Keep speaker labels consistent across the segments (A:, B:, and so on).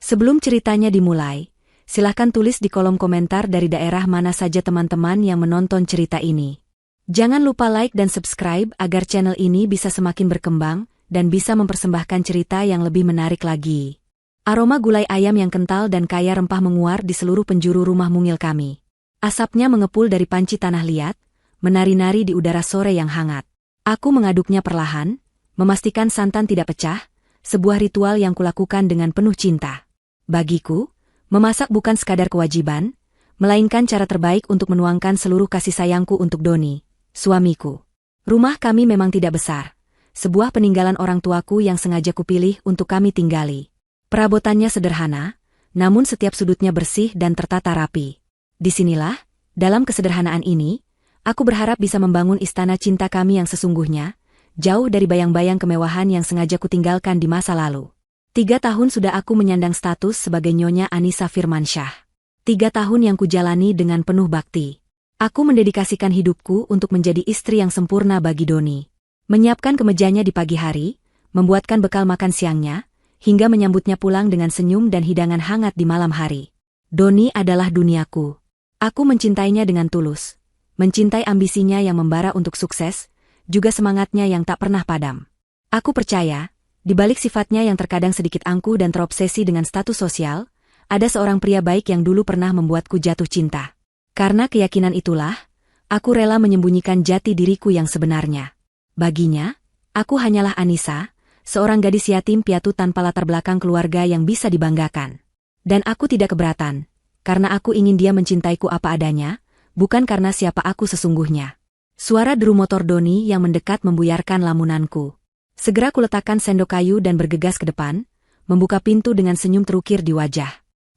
A: Sebelum ceritanya dimulai, silahkan tulis di kolom komentar dari daerah mana saja teman-teman yang menonton cerita ini. Jangan lupa like dan subscribe agar channel ini bisa semakin berkembang dan bisa mempersembahkan cerita yang lebih menarik lagi. Aroma gulai ayam yang kental dan kaya rempah menguar di seluruh penjuru rumah mungil kami. Asapnya mengepul dari panci tanah liat, menari-nari di udara sore yang hangat. Aku mengaduknya perlahan, memastikan santan tidak pecah, sebuah ritual yang kulakukan dengan penuh cinta. Bagiku, memasak bukan sekadar kewajiban, melainkan cara terbaik untuk menuangkan seluruh kasih sayangku untuk Doni, suamiku. Rumah kami memang tidak besar, sebuah peninggalan orang tuaku yang sengaja kupilih untuk kami tinggali. Perabotannya sederhana, namun setiap sudutnya bersih dan tertata rapi. Disinilah, dalam kesederhanaan ini, aku berharap bisa membangun istana cinta kami yang sesungguhnya, jauh dari bayang-bayang kemewahan yang sengaja kutinggalkan di masa lalu. 3 tahun sudah aku menyandang status sebagai Nyonya Anissa Firmansyah. 3 tahun yang kujalani dengan penuh bakti. Aku mendedikasikan hidupku untuk menjadi istri yang sempurna bagi Doni. Menyiapkan kemejanya di pagi hari, membuatkan bekal makan siangnya, hingga menyambutnya pulang dengan senyum dan hidangan hangat di malam hari. Doni adalah duniaku. Aku mencintainya dengan tulus. Mencintai ambisinya yang membara untuk sukses, juga semangatnya yang tak pernah padam. Aku percaya, di balik sifatnya yang terkadang sedikit angkuh dan terobsesi dengan status sosial, ada seorang pria baik yang dulu pernah membuatku jatuh cinta. Karena keyakinan itulah, aku rela menyembunyikan jati diriku yang sebenarnya. Baginya, aku hanyalah Anissa, seorang gadis yatim piatu tanpa latar belakang keluarga yang bisa dibanggakan. Dan aku tidak keberatan, karena aku ingin dia mencintaiku apa adanya, bukan karena siapa aku sesungguhnya. Suara deru motor Doni yang mendekat membuyarkan lamunanku. Segera kuletakkan sendok kayu dan bergegas ke depan, membuka pintu dengan senyum terukir di wajah.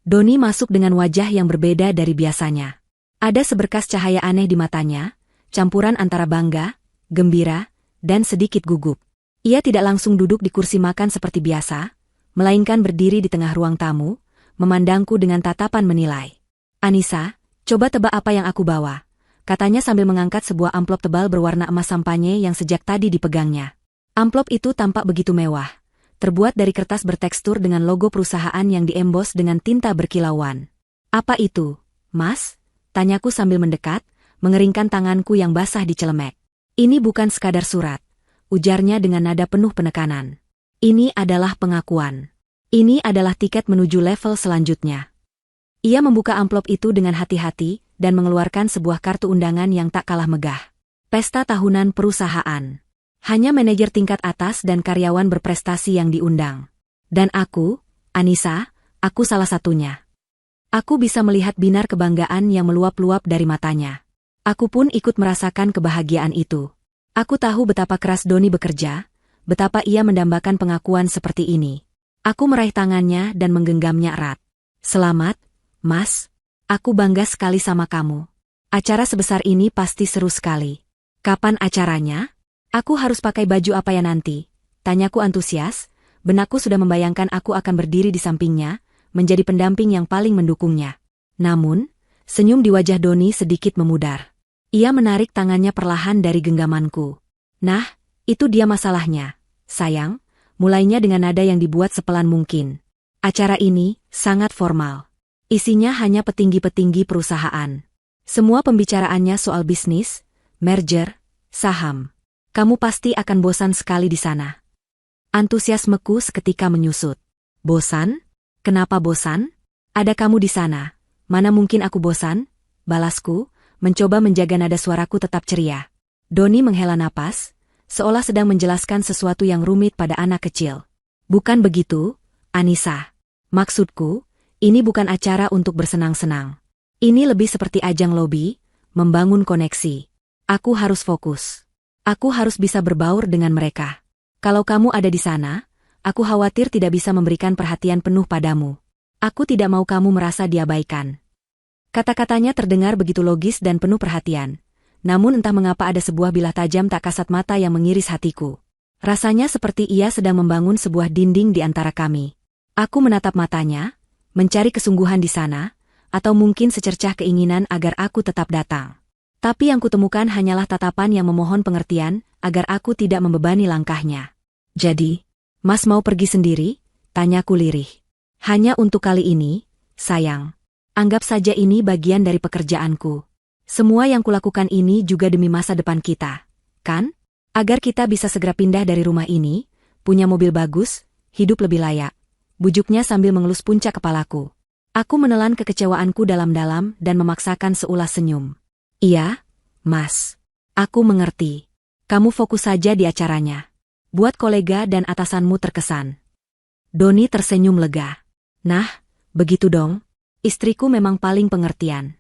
A: Doni masuk dengan wajah yang berbeda dari biasanya. Ada seberkas cahaya aneh di matanya, campuran antara bangga, gembira, dan sedikit gugup. Ia tidak langsung duduk di kursi makan seperti biasa, melainkan berdiri di tengah ruang tamu, memandangku dengan tatapan menilai. "Anissa, coba tebak apa yang aku bawa," katanya sambil mengangkat sebuah amplop tebal berwarna emas sampanye yang sejak tadi dipegangnya. Amplop itu tampak begitu mewah, terbuat dari kertas bertekstur dengan logo perusahaan yang diembos dengan tinta berkilauan. "Apa itu, Mas?" tanyaku sambil mendekat, mengeringkan tanganku yang basah di celemek. "Ini bukan sekadar surat," ujarnya dengan nada penuh penekanan. "Ini adalah pengakuan. Ini adalah tiket menuju level selanjutnya." Ia membuka amplop itu dengan hati-hati dan mengeluarkan sebuah kartu undangan yang tak kalah megah. Pesta tahunan perusahaan. Hanya manajer tingkat atas dan karyawan berprestasi yang diundang. Dan aku, Anissa, aku salah satunya. Aku bisa melihat binar kebanggaan yang meluap-luap dari matanya. Aku pun ikut merasakan kebahagiaan itu. Aku tahu betapa keras Doni bekerja, betapa ia mendambakan pengakuan seperti ini. Aku meraih tangannya dan menggenggamnya erat. "Selamat, Mas. Aku bangga sekali sama kamu. Acara sebesar ini pasti seru sekali. Kapan acaranya? Aku harus pakai baju apa ya nanti?" tanyaku antusias. Benakku sudah membayangkan aku akan berdiri di sampingnya, menjadi pendamping yang paling mendukungnya. Namun, senyum di wajah Doni sedikit memudar. Ia menarik tangannya perlahan dari genggamanku. "Nah, itu dia masalahnya, sayang," mulainya dengan nada yang dibuat sepelan mungkin. "Acara ini sangat formal. Isinya hanya petinggi-petinggi perusahaan. Semua pembicaraannya soal bisnis, merger, saham. Kamu pasti akan bosan sekali di sana." Antusiasmeku seketika menyusut. "Bosan? Kenapa bosan? Ada kamu di sana. Mana mungkin aku bosan?" balasku, mencoba menjaga nada suaraku tetap ceria. Doni menghela napas, seolah sedang menjelaskan sesuatu yang rumit pada anak kecil. "Bukan begitu, Anissa. Maksudku, ini bukan acara untuk bersenang-senang. Ini lebih seperti ajang lobi, membangun koneksi. Aku harus fokus. Aku harus bisa berbaur dengan mereka. Kalau kamu ada di sana, aku khawatir tidak bisa memberikan perhatian penuh padamu. Aku tidak mau kamu merasa diabaikan." Kata-katanya terdengar begitu logis dan penuh perhatian. Namun entah mengapa ada sebuah bilah tajam tak kasat mata yang mengiris hatiku. Rasanya seperti ia sedang membangun sebuah dinding di antara kami. Aku menatap matanya, mencari kesungguhan di sana, atau mungkin secercah keinginan agar aku tetap datang. Tapi yang kutemukan hanyalah tatapan yang memohon pengertian, agar aku tidak membebani langkahnya. "Jadi, Mas mau pergi sendiri?" tanyaku lirih. Hanya untuk kali ini, sayang. Anggap saja ini bagian dari pekerjaanku. Semua yang kulakukan ini juga demi masa depan kita, kan? Agar kita bisa segera pindah dari rumah ini, punya mobil bagus, hidup lebih layak. Bujuknya sambil mengelus puncak kepalaku. Aku menelan kekecewaanku dalam-dalam dan memaksakan seulas senyum. Iya, Mas. Aku mengerti. Kamu fokus saja di acaranya. Buat kolega dan atasanmu terkesan. Doni tersenyum lega. Nah, begitu dong. Istriku memang paling pengertian.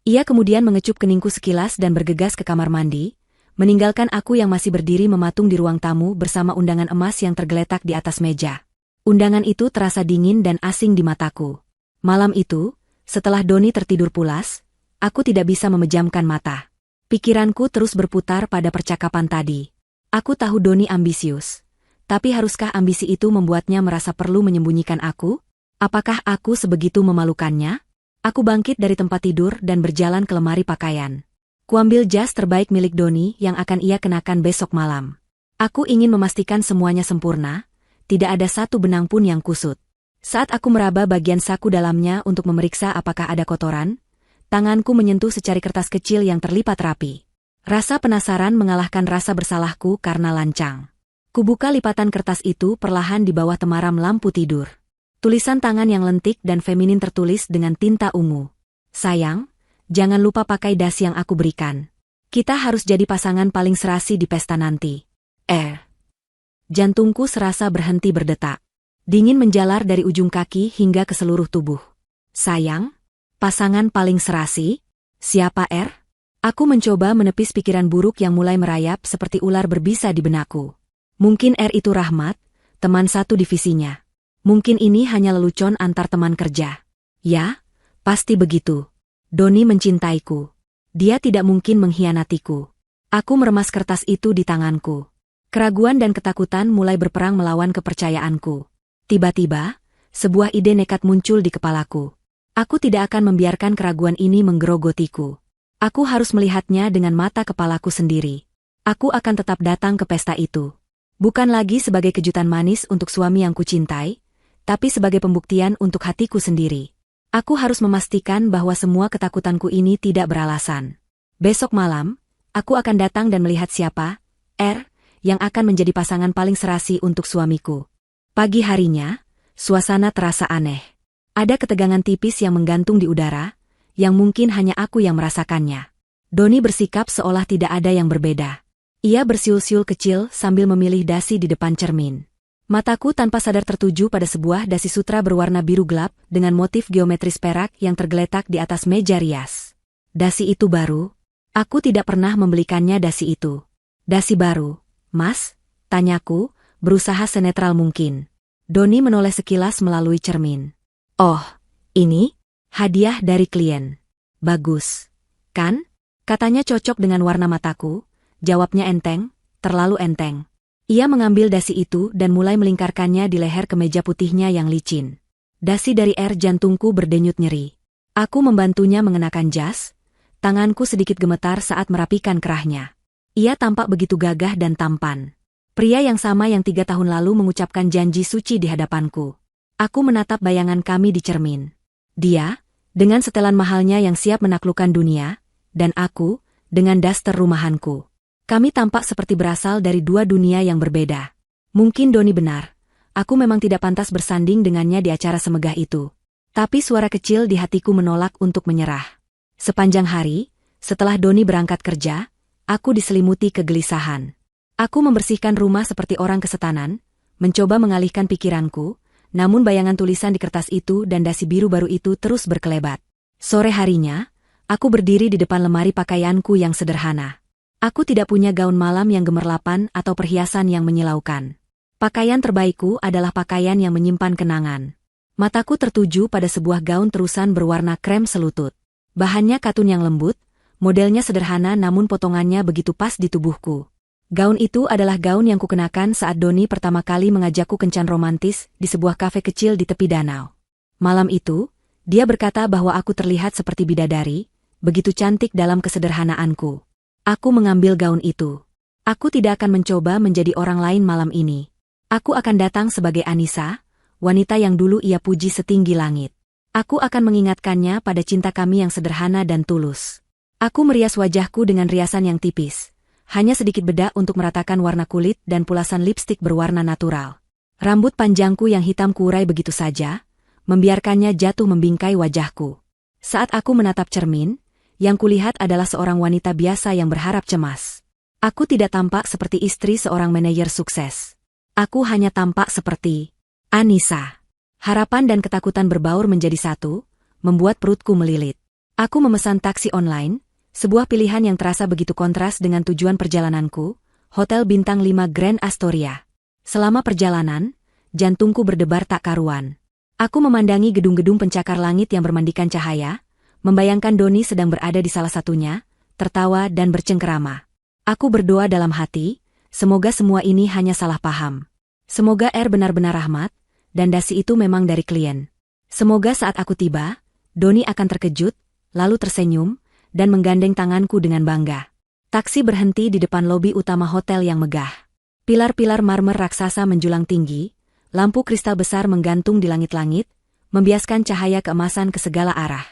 A: Ia kemudian mengecup keningku sekilas dan bergegas ke kamar mandi, meninggalkan aku yang masih berdiri mematung di ruang tamu bersama undangan emas yang tergeletak di atas meja. Undangan itu terasa dingin dan asing di mataku. Malam itu, setelah Doni tertidur pulas, aku tidak bisa memejamkan mata. Pikiranku terus berputar pada percakapan tadi. Aku tahu Doni ambisius. Tapi haruskah ambisi itu membuatnya merasa perlu menyembunyikan aku? Apakah aku sebegitu memalukannya? Aku bangkit dari tempat tidur dan berjalan ke lemari pakaian. Kuambil jas terbaik milik Doni yang akan ia kenakan besok malam. Aku ingin memastikan semuanya sempurna, tidak ada satu benang pun yang kusut. Saat aku meraba bagian saku dalamnya untuk memeriksa apakah ada kotoran, tanganku menyentuh secari kertas kecil yang terlipat rapi. Rasa penasaran mengalahkan rasa bersalahku karena lancang. Kubuka lipatan kertas itu perlahan di bawah temaram lampu tidur. Tulisan tangan yang lentik dan feminin tertulis dengan tinta ungu. Sayang, jangan lupa pakai dasi yang aku berikan. Kita harus jadi pasangan paling serasi di pesta nanti. Jantungku serasa berhenti berdetak. Dingin menjalar dari ujung kaki hingga ke seluruh tubuh. Sayang, pasangan paling serasi? Siapa Aku mencoba menepis pikiran buruk yang mulai merayap seperti ular berbisa di benakku. Mungkin itu Rahmat, teman satu divisinya. Mungkin ini hanya lelucon antar teman kerja. Ya, pasti begitu. Doni mencintaiku. Dia tidak mungkin mengkhianatiku. Aku meremas kertas itu di tanganku. Keraguan dan ketakutan mulai berperang melawan kepercayaanku. Tiba-tiba, sebuah ide nekat muncul di kepalaku. Aku tidak akan membiarkan keraguan ini menggerogotiku. Aku harus melihatnya dengan mata kepalaku sendiri. Aku akan tetap datang ke pesta itu. Bukan lagi sebagai kejutan manis untuk suami yang kucintai, tapi sebagai pembuktian untuk hatiku sendiri. Aku harus memastikan bahwa semua ketakutanku ini tidak beralasan. Besok malam, aku akan datang dan melihat siapa, yang akan menjadi pasangan paling serasi untuk suamiku. Pagi harinya, suasana terasa aneh. Ada ketegangan tipis yang menggantung di udara, yang mungkin hanya aku yang merasakannya. Doni bersikap seolah tidak ada yang berbeda. Ia bersiul-siul kecil sambil memilih dasi di depan cermin. Mataku tanpa sadar tertuju pada sebuah dasi sutra berwarna biru gelap dengan motif geometris perak yang tergeletak di atas meja rias. Dasi itu baru. Aku tidak pernah membelikannya dasi itu. Dasi baru, Mas? Tanyaku, berusaha senetral mungkin. Doni menoleh sekilas melalui cermin. Oh, ini? Hadiah dari klien. Bagus. Kan? Katanya cocok dengan warna mataku. Jawabnya enteng, terlalu enteng. Ia mengambil dasi itu dan mulai melingkarkannya di leher kemeja putihnya yang licin. Dasi dari jantungku berdenyut nyeri. Aku membantunya mengenakan jas. Tanganku sedikit gemetar saat merapikan kerahnya. Ia tampak begitu gagah dan tampan. Pria yang sama yang 3 tahun lalu mengucapkan janji suci di hadapanku. Aku menatap bayangan kami di cermin. Dia, dengan setelan mahalnya yang siap menaklukkan dunia, dan aku, dengan daster rumahanku. Kami tampak seperti berasal dari 2 dunia yang berbeda. Mungkin Doni benar. Aku memang tidak pantas bersanding dengannya di acara semegah itu. Tapi suara kecil di hatiku menolak untuk menyerah. Sepanjang hari, setelah Doni berangkat kerja, aku diselimuti kegelisahan. Aku membersihkan rumah seperti orang kesetanan, mencoba mengalihkan pikiranku, namun bayangan tulisan di kertas itu dan dasi biru baru itu terus berkelebat. Sore harinya, aku berdiri di depan lemari pakaianku yang sederhana. Aku tidak punya gaun malam yang gemerlapan atau perhiasan yang menyilaukan. Pakaian terbaikku adalah pakaian yang menyimpan kenangan. Mataku tertuju pada sebuah gaun terusan berwarna krem selutut. Bahannya katun yang lembut, modelnya sederhana namun potongannya begitu pas di tubuhku. Gaun itu adalah gaun yang kukenakan saat Doni pertama kali mengajakku kencan romantis di sebuah kafe kecil di tepi danau. Malam itu, dia berkata bahwa aku terlihat seperti bidadari, begitu cantik dalam kesederhanaanku. Aku mengambil gaun itu. Aku tidak akan mencoba menjadi orang lain malam ini. Aku akan datang sebagai Anissa, wanita yang dulu ia puji setinggi langit. Aku akan mengingatkannya pada cinta kami yang sederhana dan tulus. Aku merias wajahku dengan riasan yang tipis. Hanya sedikit bedak untuk meratakan warna kulit dan pulasan lipstik berwarna natural. Rambut panjangku yang hitam kuurai begitu saja, membiarkannya jatuh membingkai wajahku. Saat aku menatap cermin, yang kulihat adalah seorang wanita biasa yang berharap cemas. Aku tidak tampak seperti istri seorang manajer sukses. Aku hanya tampak seperti Anissa. Harapan dan ketakutan berbaur menjadi satu, membuat perutku melilit. Aku memesan taksi online, sebuah pilihan yang terasa begitu kontras dengan tujuan perjalananku, Hotel Bintang 5 Grand Astoria. Selama perjalanan, jantungku berdebar tak karuan. Aku memandangi gedung-gedung pencakar langit yang bermandikan cahaya, membayangkan Doni sedang berada di salah satunya, tertawa dan bercengkerama. Aku berdoa dalam hati, semoga semua ini hanya salah paham. Semoga benar-benar rahmat, dan dasi itu memang dari klien. Semoga saat aku tiba, Doni akan terkejut, lalu tersenyum, dan menggandeng tanganku dengan bangga. Taksi berhenti di depan lobi utama hotel yang megah. Pilar-pilar marmer raksasa menjulang tinggi, lampu kristal besar menggantung di langit-langit, membiaskan cahaya keemasan ke segala arah.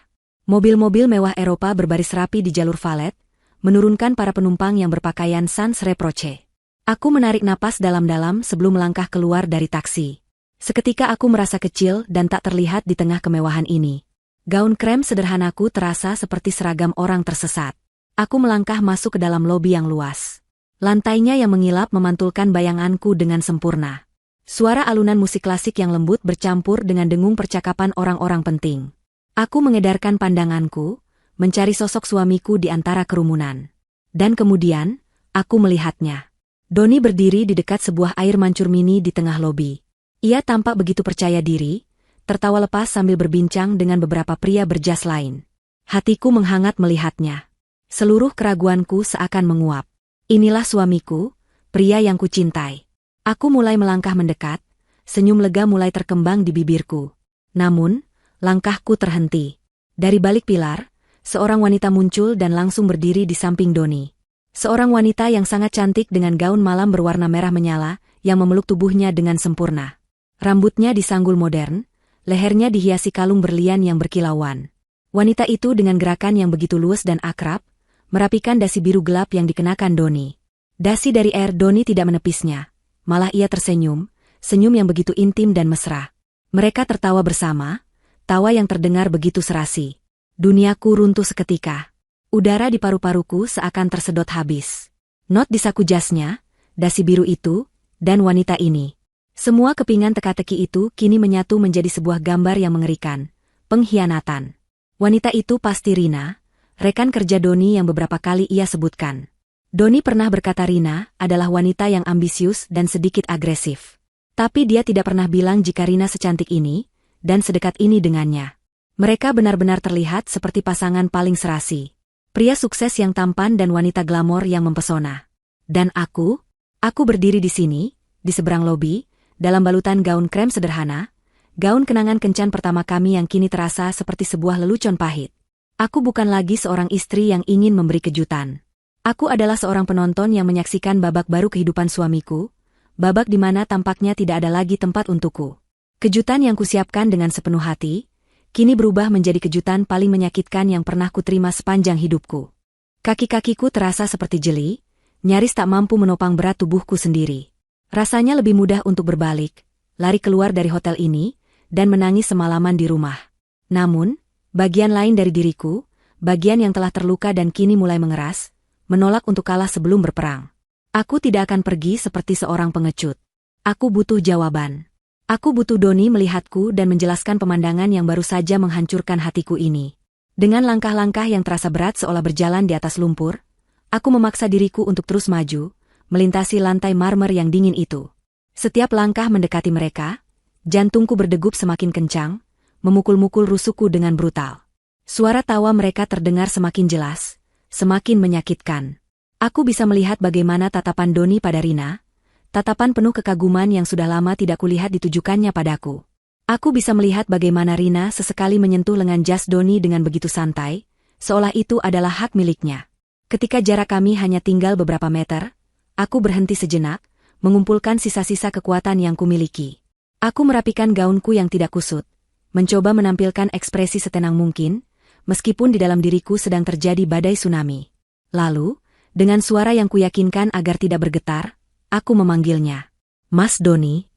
A: Mobil-mobil mewah Eropa berbaris rapi di jalur valet, menurunkan para penumpang yang berpakaian sans reproche. Aku menarik napas dalam-dalam sebelum melangkah keluar dari taksi. Seketika aku merasa kecil dan tak terlihat di tengah kemewahan ini. Gaun krem sederhanaku terasa seperti seragam orang tersesat. Aku melangkah masuk ke dalam lobi yang luas. Lantainya yang mengilap memantulkan bayanganku dengan sempurna. Suara alunan musik klasik yang lembut bercampur dengan dengung percakapan orang-orang penting. Aku mengedarkan pandanganku, mencari sosok suamiku di antara kerumunan. Dan kemudian, aku melihatnya. Doni berdiri di dekat sebuah air mancur mini di tengah lobi. Ia tampak begitu percaya diri, tertawa lepas sambil berbincang dengan beberapa pria berjas lain. Hatiku menghangat melihatnya. Seluruh keraguanku seakan menguap. Inilah suamiku, pria yang kucintai. Aku mulai melangkah mendekat, senyum lega mulai terkembang di bibirku. Namun, langkahku terhenti. Dari balik pilar, seorang wanita muncul dan langsung berdiri di samping Doni. Seorang wanita yang sangat cantik dengan gaun malam berwarna merah menyala, yang memeluk tubuhnya dengan sempurna. Rambutnya disanggul modern, lehernya dihiasi kalung berlian yang berkilauan. Wanita itu dengan gerakan yang begitu luas dan akrab, merapikan dasi biru gelap yang dikenakan Doni. Dasi dari Doni tidak menepisnya, malah ia tersenyum, senyum yang begitu intim dan mesra. Mereka tertawa bersama, tawa yang terdengar begitu serasi. Duniaku runtuh seketika. Udara di paru-paruku seakan tersedot habis. Not di saku jasnya, dasi biru itu, dan wanita ini. Semua kepingan teka-teki itu kini menyatu menjadi sebuah gambar yang mengerikan. Pengkhianatan. Wanita itu pasti Rina, rekan kerja Doni yang beberapa kali ia sebutkan. Doni pernah berkata Rina adalah wanita yang ambisius dan sedikit agresif. Tapi dia tidak pernah bilang jika Rina secantik ini, dan sedekat ini dengannya. Mereka benar-benar terlihat seperti pasangan paling serasi. Pria sukses yang tampan dan wanita glamor yang mempesona. Dan aku berdiri di sini, di seberang lobi, dalam balutan gaun krem sederhana, gaun kenangan kencan pertama kami yang kini terasa seperti sebuah lelucon pahit. Aku bukan lagi seorang istri yang ingin memberi kejutan. Aku adalah seorang penonton yang menyaksikan babak baru kehidupan suamiku, babak di mana tampaknya tidak ada lagi tempat untukku. Kejutan yang kusiapkan dengan sepenuh hati, kini berubah menjadi kejutan paling menyakitkan yang pernah kuterima sepanjang hidupku. Kaki-kakiku terasa seperti jeli, nyaris tak mampu menopang berat tubuhku sendiri. Rasanya lebih mudah untuk berbalik, lari keluar dari hotel ini, dan menangis semalaman di rumah. Namun, bagian lain dari diriku, bagian yang telah terluka dan kini mulai mengeras, menolak untuk kalah sebelum berperang. Aku tidak akan pergi seperti seorang pengecut. Aku butuh jawaban. Aku butuh Doni melihatku dan menjelaskan pemandangan yang baru saja menghancurkan hatiku ini. Dengan langkah-langkah yang terasa berat seolah berjalan di atas lumpur, aku memaksa diriku untuk terus maju, melintasi lantai marmer yang dingin itu. Setiap langkah mendekati mereka, jantungku berdegup semakin kencang, memukul-mukul rusukku dengan brutal. Suara tawa mereka terdengar semakin jelas, semakin menyakitkan. Aku bisa melihat bagaimana tatapan Doni pada Rina, tatapan penuh kekaguman yang sudah lama tidak kulihat ditujukannya padaku. Aku bisa melihat bagaimana Rina sesekali menyentuh lengan jas Doni dengan begitu santai, seolah itu adalah hak miliknya. Ketika jarak kami hanya tinggal beberapa meter, aku berhenti sejenak, mengumpulkan sisa-sisa kekuatan yang kumiliki. Aku merapikan gaunku yang tidak kusut, mencoba menampilkan ekspresi setenang mungkin, meskipun di dalam diriku sedang terjadi badai tsunami. Lalu, dengan suara yang kuyakinkan agar tidak bergetar, aku memanggilnya. Mas Doni.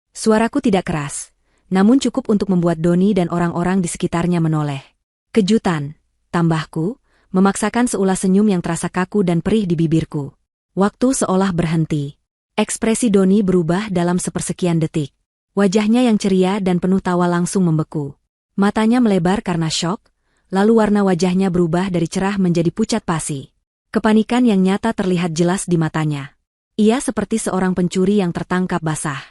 A: Suaraku tidak keras, namun cukup untuk membuat Doni dan orang-orang di sekitarnya menoleh. Kejutan, tambahku, memaksakan seulas senyum yang terasa kaku dan perih di bibirku. Waktu seolah berhenti. Ekspresi Doni berubah dalam sepersekian detik. Wajahnya yang ceria dan penuh tawa langsung membeku. Matanya melebar karena syok, lalu warna wajahnya berubah dari cerah menjadi pucat pasi. Kepanikan yang nyata terlihat jelas di matanya. Ia seperti seorang pencuri yang tertangkap basah.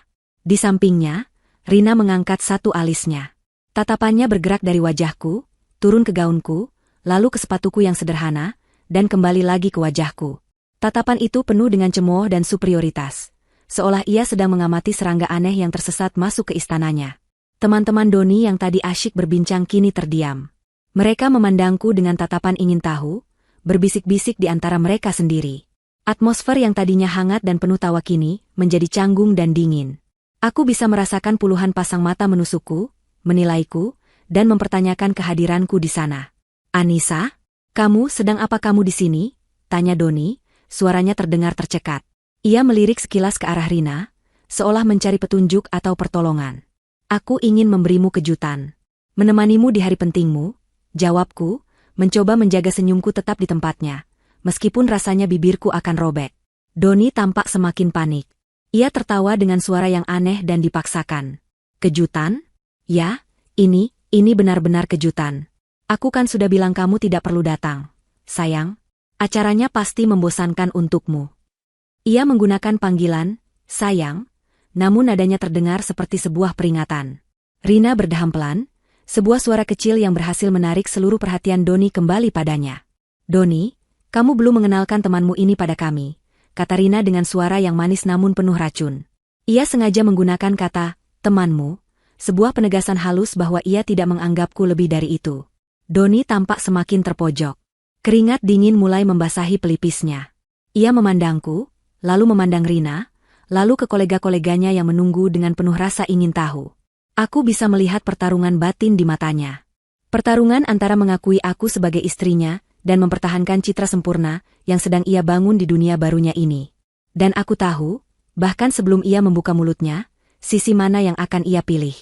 A: Di sampingnya, Rina mengangkat satu alisnya. Tatapannya bergerak dari wajahku, turun ke gaunku, lalu ke sepatuku yang sederhana, dan kembali lagi ke wajahku. Tatapan itu penuh dengan cemooh dan superioritas. Seolah ia sedang mengamati serangga aneh yang tersesat masuk ke istananya. Teman-teman Doni yang tadi asyik berbincang kini terdiam. Mereka memandangku dengan tatapan ingin tahu, berbisik-bisik di antara mereka sendiri. Atmosfer yang tadinya hangat dan penuh tawa kini menjadi canggung dan dingin. Aku bisa merasakan puluhan pasang mata menusukku, menilaiku, dan mempertanyakan kehadiranku di sana. Anissa, kamu sedang apa kamu di sini? Tanya Doni, suaranya terdengar tercekat. Ia melirik sekilas ke arah Rina, seolah mencari petunjuk atau pertolongan. Aku ingin memberimu kejutan. Menemanimu di hari pentingmu, jawabku, mencoba menjaga senyumku tetap di tempatnya, meskipun rasanya bibirku akan robek. Doni tampak semakin panik. Ia tertawa dengan suara yang aneh dan dipaksakan. Kejutan? Ya, ini benar-benar kejutan. Aku kan sudah bilang kamu tidak perlu datang. Sayang, acaranya pasti membosankan untukmu. Ia menggunakan panggilan, sayang, namun nadanya terdengar seperti sebuah peringatan. Rina berdeham pelan, sebuah suara kecil yang berhasil menarik seluruh perhatian Doni kembali padanya. Doni, kamu belum mengenalkan temanmu ini pada kami, kata Rina dengan suara yang manis namun penuh racun. Ia sengaja menggunakan kata, temanmu, sebuah penegasan halus bahwa ia tidak menganggapku lebih dari itu. Doni tampak semakin terpojok. Keringat dingin mulai membasahi pelipisnya. Ia memandangku, lalu memandang Rina, lalu ke kolega-koleganya yang menunggu dengan penuh rasa ingin tahu. Aku bisa melihat pertarungan batin di matanya. Pertarungan antara mengakui aku sebagai istrinya dan mempertahankan citra sempurna yang sedang ia bangun di dunia barunya ini. Dan aku tahu, bahkan sebelum ia membuka mulutnya, sisi mana yang akan ia pilih.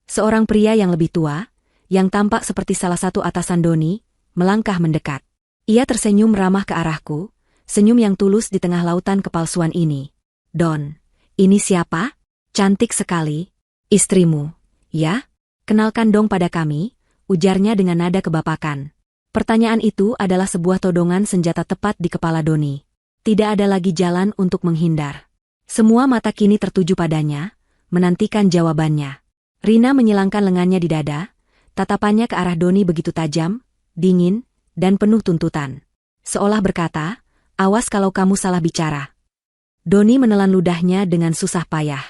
A: Seorang pria yang lebih tua, yang tampak seperti salah satu atasan Doni, melangkah mendekat. Ia tersenyum ramah ke arahku, senyum yang tulus di tengah lautan kepalsuan ini. Don, ini siapa? Cantik sekali. Istrimu. Ya? Kenalkan dong pada kami, ujarnya dengan nada kebapakan. Pertanyaan itu adalah sebuah todongan senjata tepat di kepala Doni. Tidak ada lagi jalan untuk menghindar. Semua mata kini tertuju padanya, menantikan jawabannya. Rina menyilangkan lengannya di dada, tatapannya ke arah Doni begitu tajam, dingin, dan penuh tuntutan. Seolah berkata, awas kalau kamu salah bicara. Doni menelan ludahnya dengan susah payah.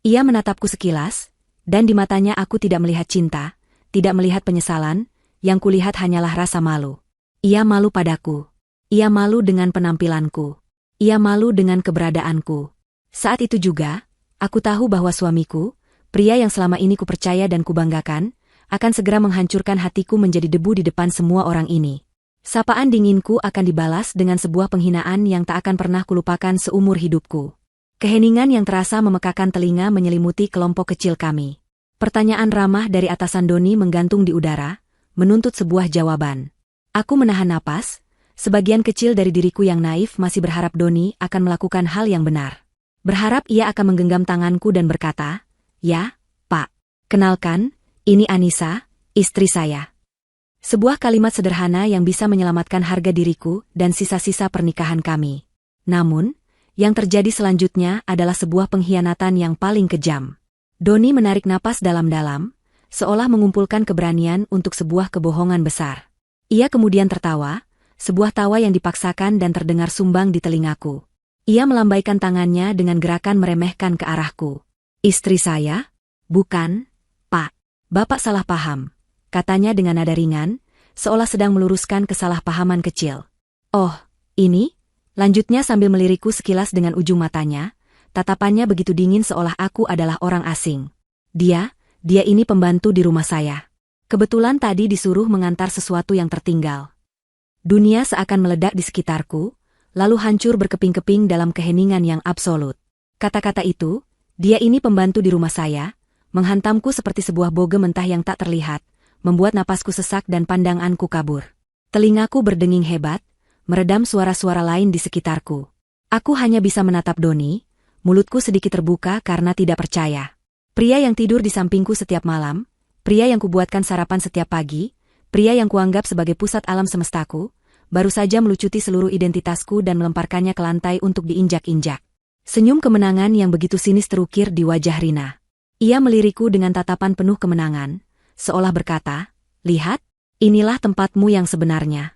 A: Ia menatapku sekilas, dan di matanya aku tidak melihat cinta, tidak melihat penyesalan, yang kulihat hanyalah rasa malu. Ia malu padaku. Ia malu dengan penampilanku. Ia malu dengan keberadaanku. Saat itu juga, aku tahu bahwa suamiku, pria yang selama ini kupercaya dan kubanggakan, akan segera menghancurkan hatiku menjadi debu di depan semua orang ini. Sapaan dinginku akan dibalas dengan sebuah penghinaan yang tak akan pernah kulupakan seumur hidupku. Keheningan yang terasa memekakan telinga menyelimuti kelompok kecil kami. Pertanyaan ramah dari atasan Doni menggantung di udara, menuntut sebuah jawaban. Aku menahan napas, sebagian kecil dari diriku yang naif masih berharap Doni akan melakukan hal yang benar. Berharap ia akan menggenggam tanganku dan berkata, ya, Pak. Kenalkan, ini Anissa, istri saya. Sebuah kalimat sederhana yang bisa menyelamatkan harga diriku dan sisa-sisa pernikahan kami. Namun, yang terjadi selanjutnya adalah sebuah pengkhianatan yang paling kejam. Doni menarik napas dalam-dalam, seolah mengumpulkan keberanian untuk sebuah kebohongan besar. Ia kemudian tertawa, sebuah tawa yang dipaksakan dan terdengar sumbang di telingaku. Ia melambaikan tangannya dengan gerakan meremehkan ke arahku. Istri saya? Bukan, Pak. Bapak salah paham, katanya dengan nada ringan, seolah sedang meluruskan kesalahpahaman kecil. Oh, ini? Lanjutnya sambil melirikku sekilas dengan ujung matanya, tatapannya begitu dingin seolah aku adalah orang asing. Dia ini pembantu di rumah saya. Kebetulan tadi disuruh mengantar sesuatu yang tertinggal. Dunia seakan meledak di sekitarku, lalu hancur berkeping-keping dalam keheningan yang absolut. Kata-kata itu, dia ini pembantu di rumah saya, menghantamku seperti sebuah boge mentah yang tak terlihat, membuat napasku sesak dan pandanganku kabur. Telingaku berdenging hebat, meredam suara-suara lain di sekitarku. Aku hanya bisa menatap Doni, mulutku sedikit terbuka karena tidak percaya. Pria yang tidur di sampingku setiap malam, pria yang kubuatkan sarapan setiap pagi, pria yang kuanggap sebagai pusat alam semestaku, baru saja melucuti seluruh identitasku dan melemparkannya ke lantai untuk diinjak-injak. Senyum kemenangan yang begitu sinis terukir di wajah Rina. Ia melirikku dengan tatapan penuh kemenangan, seolah berkata, "Lihat, inilah tempatmu yang sebenarnya."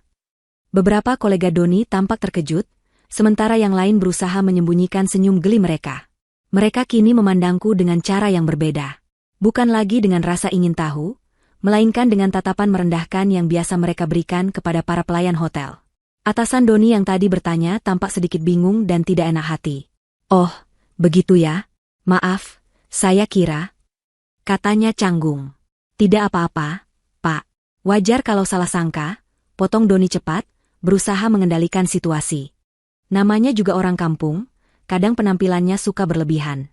A: Beberapa kolega Doni tampak terkejut, sementara yang lain berusaha menyembunyikan senyum geli mereka. Mereka kini memandangku dengan cara yang berbeda. Bukan lagi dengan rasa ingin tahu, melainkan dengan tatapan merendahkan yang biasa mereka berikan kepada para pelayan hotel. Atasan Doni yang tadi bertanya tampak sedikit bingung dan tidak enak hati. "Oh, begitu ya? Maaf. Saya kira," katanya canggung. "Tidak apa-apa, Pak. Wajar kalau salah sangka," potong Doni cepat, berusaha mengendalikan situasi. Namanya juga orang kampung, kadang penampilannya suka berlebihan.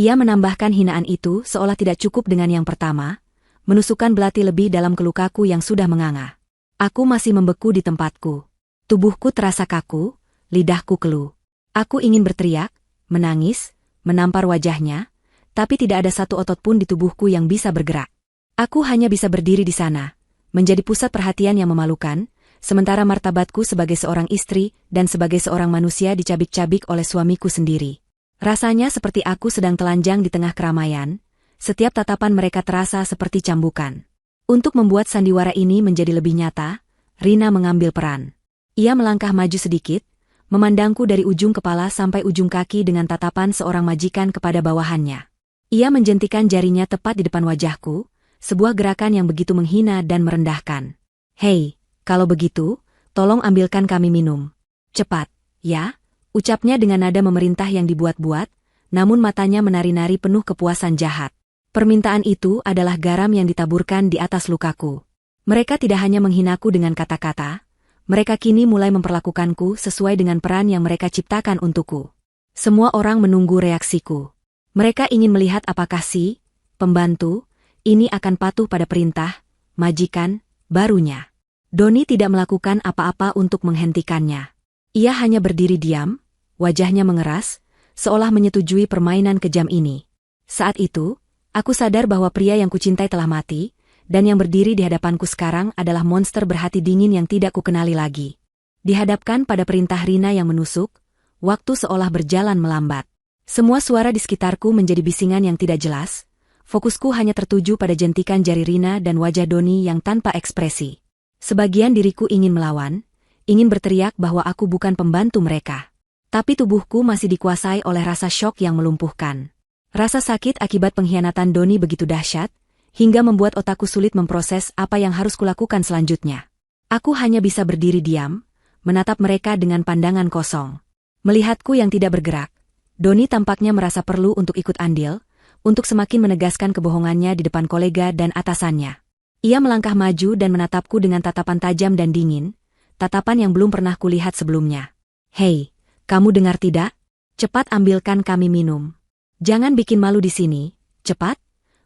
A: Ia menambahkan hinaan itu seolah tidak cukup dengan yang pertama, menusukkan belati lebih dalam kelukaku yang sudah menganga. Aku masih membeku di tempatku. Tubuhku terasa kaku, lidahku keluh. Aku ingin berteriak, menangis, menampar wajahnya, tapi tidak ada satu otot pun di tubuhku yang bisa bergerak. Aku hanya bisa berdiri di sana, menjadi pusat perhatian yang memalukan, sementara martabatku sebagai seorang istri dan sebagai seorang manusia dicabik-cabik oleh suamiku sendiri. Rasanya seperti aku sedang telanjang di tengah keramaian, setiap tatapan mereka terasa seperti cambukan. Untuk membuat sandiwara ini menjadi lebih nyata, Rina mengambil peran. Ia melangkah maju sedikit, memandangku dari ujung kepala sampai ujung kaki dengan tatapan seorang majikan kepada bawahannya. Ia menjentikan jarinya tepat di depan wajahku, sebuah gerakan yang begitu menghina dan merendahkan. "Hei, kalau begitu, tolong ambilkan kami minum. Cepat, ya," ucapnya dengan nada memerintah yang dibuat-buat, namun matanya menari-nari penuh kepuasan jahat. Permintaan itu adalah garam yang ditaburkan di atas lukaku. Mereka tidak hanya menghinaku dengan kata-kata, mereka kini mulai memperlakukanku sesuai dengan peran yang mereka ciptakan untukku. Semua orang menunggu reaksiku. Mereka ingin melihat apakah si pembantu ini akan patuh pada perintah majikan barunya. Doni tidak melakukan apa-apa untuk menghentikannya. Ia hanya berdiri diam, wajahnya mengeras, seolah menyetujui permainan kejam ini. Saat itu, aku sadar bahwa pria yang kucintai telah mati, dan yang berdiri di hadapanku sekarang adalah monster berhati dingin yang tidak kukenali lagi. Dihadapkan pada perintah Rina yang menusuk, waktu seolah berjalan melambat. Semua suara di sekitarku menjadi bisingan yang tidak jelas, fokusku hanya tertuju pada jentikan jari Rina dan wajah Doni yang tanpa ekspresi. Sebagian diriku ingin melawan, ingin berteriak bahwa aku bukan pembantu mereka. Tapi tubuhku masih dikuasai oleh rasa syok yang melumpuhkan. Rasa sakit akibat pengkhianatan Doni begitu dahsyat, hingga membuat otakku sulit memproses apa yang harus kulakukan selanjutnya. Aku hanya bisa berdiri diam, menatap mereka dengan pandangan kosong. Melihatku yang tidak bergerak, Doni tampaknya merasa perlu untuk ikut andil, untuk semakin menegaskan kebohongannya di depan kolega dan atasannya. Ia melangkah maju dan menatapku dengan tatapan tajam dan dingin, tatapan yang belum pernah kulihat sebelumnya. "Hei, kamu dengar tidak? Cepat ambilkan kami minum. Jangan bikin malu di sini, cepat,"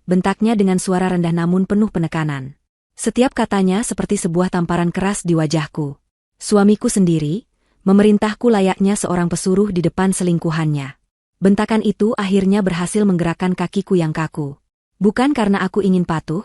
A: bentaknya dengan suara rendah namun penuh penekanan. Setiap katanya seperti sebuah tamparan keras di wajahku. Suamiku sendiri, memerintahku layaknya seorang pesuruh di depan selingkuhannya. Bentakan itu akhirnya berhasil menggerakkan kakiku yang kaku. Bukan karena aku ingin patuh,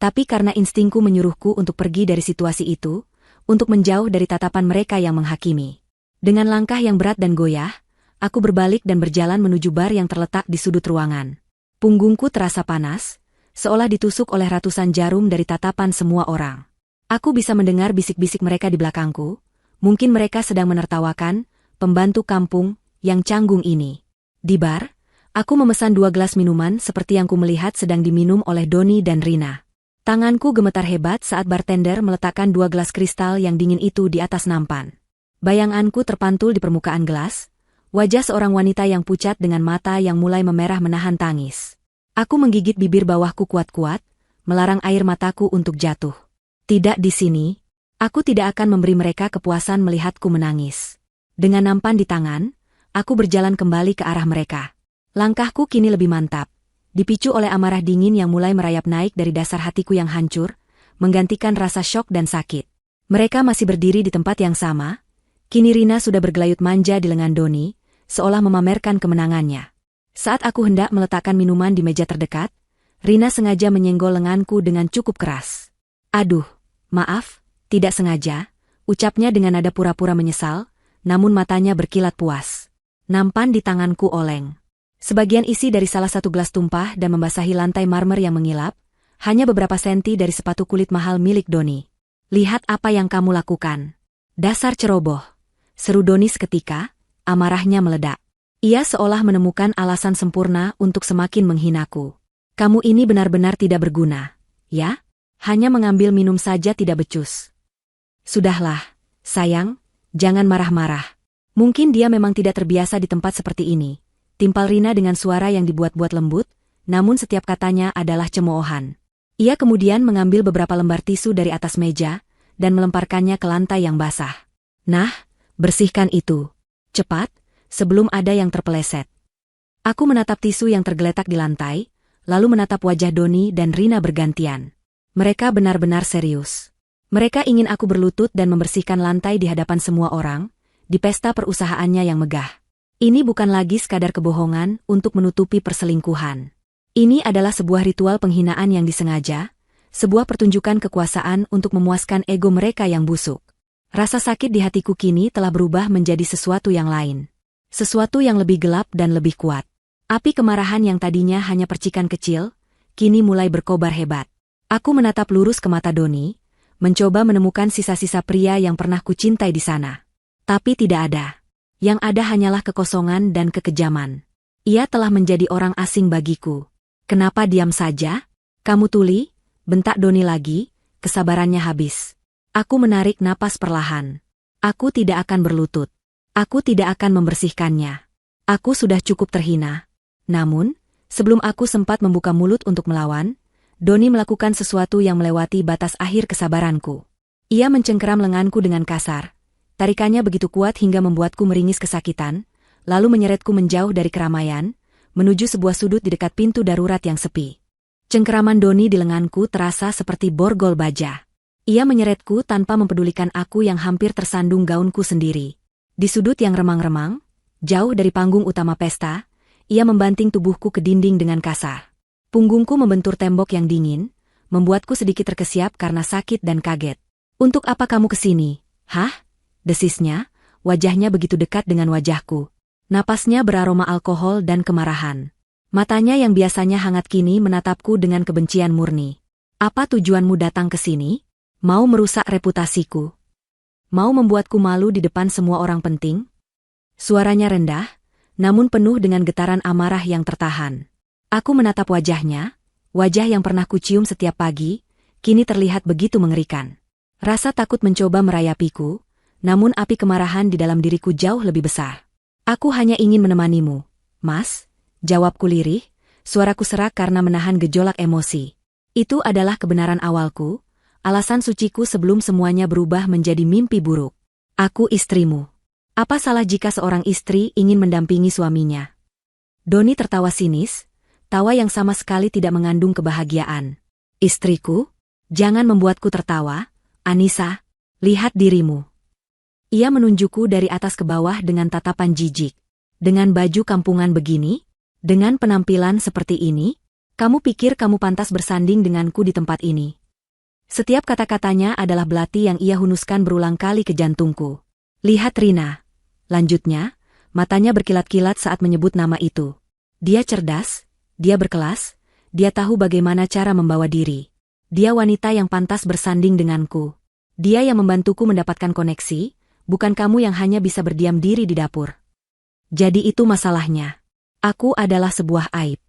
A: tapi karena instingku menyuruhku untuk pergi dari situasi itu, untuk menjauh dari tatapan mereka yang menghakimi. Dengan langkah yang berat dan goyah, aku berbalik dan berjalan menuju bar yang terletak di sudut ruangan. Punggungku terasa panas, seolah ditusuk oleh ratusan jarum dari tatapan semua orang. Aku bisa mendengar bisik-bisik mereka di belakangku, mungkin mereka sedang menertawakan pembantu kampung yang canggung ini. Di bar, aku memesan 2 gelas minuman seperti yang ku melihat sedang diminum oleh Doni dan Rina. Tanganku gemetar hebat saat bartender meletakkan 2 gelas kristal yang dingin itu di atas nampan. Bayanganku terpantul di permukaan gelas, wajah seorang wanita yang pucat dengan mata yang mulai memerah menahan tangis. Aku menggigit bibir bawahku kuat-kuat, melarang air mataku untuk jatuh. Tidak di sini. Aku tidak akan memberi mereka kepuasan melihatku menangis. Dengan nampan di tangan, aku berjalan kembali ke arah mereka. Langkahku kini lebih mantap, dipicu oleh amarah dingin yang mulai merayap naik dari dasar hatiku yang hancur, menggantikan rasa syok dan sakit. Mereka masih berdiri di tempat yang sama. Kini Rina sudah bergelayut manja di lengan Doni, seolah memamerkan kemenangannya. Saat aku hendak meletakkan minuman di meja terdekat, Rina sengaja menyenggol lenganku dengan cukup keras. Aduh, maaf, tidak sengaja, ucapnya dengan nada pura-pura menyesal, namun matanya berkilat puas. Nampan di tanganku oleng. Sebagian isi dari salah satu gelas tumpah dan membasahi lantai marmer yang mengilap, hanya beberapa senti dari sepatu kulit mahal milik Doni. Lihat apa yang kamu lakukan. Dasar ceroboh. Seru Doni seketika, amarahnya meledak. Ia seolah menemukan alasan sempurna untuk semakin menghinaku. Kamu ini benar-benar tidak berguna, ya? Hanya mengambil minum saja tidak becus. Sudahlah, sayang, jangan marah-marah. Mungkin dia memang tidak terbiasa di tempat seperti ini. Timpal Rina dengan suara yang dibuat-buat lembut, namun setiap katanya adalah cemoohan. Ia kemudian mengambil beberapa lembar tisu dari atas meja, dan melemparkannya ke lantai yang basah. Nah, bersihkan itu. Cepat, sebelum ada yang terpeleset. Aku menatap tisu yang tergeletak di lantai, lalu menatap wajah Doni dan Rina bergantian. Mereka benar-benar serius. Mereka ingin aku berlutut dan membersihkan lantai di hadapan semua orang, di pesta perusahaannya yang megah. Ini bukan lagi sekadar kebohongan untuk menutupi perselingkuhan. Ini adalah sebuah ritual penghinaan yang disengaja, sebuah pertunjukan kekuasaan untuk memuaskan ego mereka yang busuk. Rasa sakit di hatiku kini telah berubah menjadi sesuatu yang lain. Sesuatu yang lebih gelap dan lebih kuat. Api kemarahan yang tadinya hanya percikan kecil, kini mulai berkobar hebat. Aku menatap lurus ke mata Doni, mencoba menemukan sisa-sisa pria yang pernah kucintai di sana. Tapi tidak ada. Yang ada hanyalah kekosongan dan kekejaman. Ia telah menjadi orang asing bagiku. Kenapa diam saja? Kamu tuli? Bentak Doni lagi, kesabarannya habis. Aku menarik napas perlahan. Aku tidak akan berlutut. Aku tidak akan membersihkannya. Aku sudah cukup terhina. Namun, sebelum aku sempat membuka mulut untuk melawan, Doni melakukan sesuatu yang melewati batas akhir kesabaranku. Ia mencengkeram lenganku dengan kasar. Tarikannya begitu kuat hingga membuatku meringis kesakitan, lalu menyeretku menjauh dari keramaian, menuju sebuah sudut di dekat pintu darurat yang sepi. Cengkeraman Doni di lenganku terasa seperti borgol baja. Ia menyeretku tanpa mempedulikan aku yang hampir tersandung gaunku sendiri. Di sudut yang remang-remang, jauh dari panggung utama pesta, ia membanting tubuhku ke dinding dengan kasar. Punggungku membentur tembok yang dingin, membuatku sedikit terkesiap karena sakit dan kaget. Untuk apa kamu kesini? Hah? Desisnya, wajahnya begitu dekat dengan wajahku. Napasnya beraroma alkohol dan kemarahan. Matanya yang biasanya hangat kini menatapku dengan kebencian murni. Apa tujuanmu datang ke sini? Mau merusak reputasiku? Mau membuatku malu di depan semua orang penting? Suaranya rendah, namun penuh dengan getaran amarah yang tertahan. Aku menatap wajahnya, wajah yang pernah kucium setiap pagi, kini terlihat begitu mengerikan. Rasa takut mencoba merayapiku, namun api kemarahan di dalam diriku jauh lebih besar. Aku hanya ingin menemanimu, Mas, jawabku lirih, suaraku serak karena menahan gejolak emosi. Itu adalah kebenaran awalku, alasan suciku sebelum semuanya berubah menjadi mimpi buruk. Aku istrimu. Apa salah jika seorang istri ingin mendampingi suaminya? Doni tertawa sinis, tawa yang sama sekali tidak mengandung kebahagiaan. Istriku? Jangan membuatku tertawa, Anissa, lihat dirimu. Ia menunjukku dari atas ke bawah dengan tatapan jijik. Dengan baju kampungan begini? Dengan penampilan seperti ini? Kamu pikir kamu pantas bersanding denganku di tempat ini? Setiap kata-katanya adalah belati yang ia hunuskan berulang kali ke jantungku. Lihat Rina. Lanjutnya, matanya berkilat-kilat saat menyebut nama itu. Dia cerdas, dia berkelas, dia tahu bagaimana cara membawa diri. Dia wanita yang pantas bersanding denganku. Dia yang membantuku mendapatkan koneksi, bukan kamu yang hanya bisa berdiam diri di dapur. Jadi itu masalahnya. Aku adalah sebuah aib.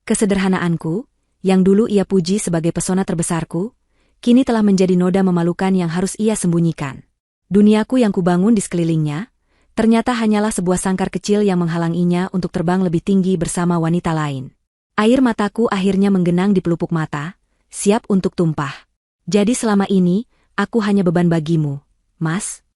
A: Kesederhanaanku, yang dulu ia puji sebagai pesona terbesarku, kini telah menjadi noda memalukan yang harus ia sembunyikan. Duniaku yang kubangun di sekelilingnya, ternyata hanyalah sebuah sangkar kecil yang menghalanginya untuk terbang lebih tinggi bersama wanita lain. Air mataku akhirnya menggenang di pelupuk mata, siap untuk tumpah. Jadi selama ini, aku hanya beban bagimu, Mas?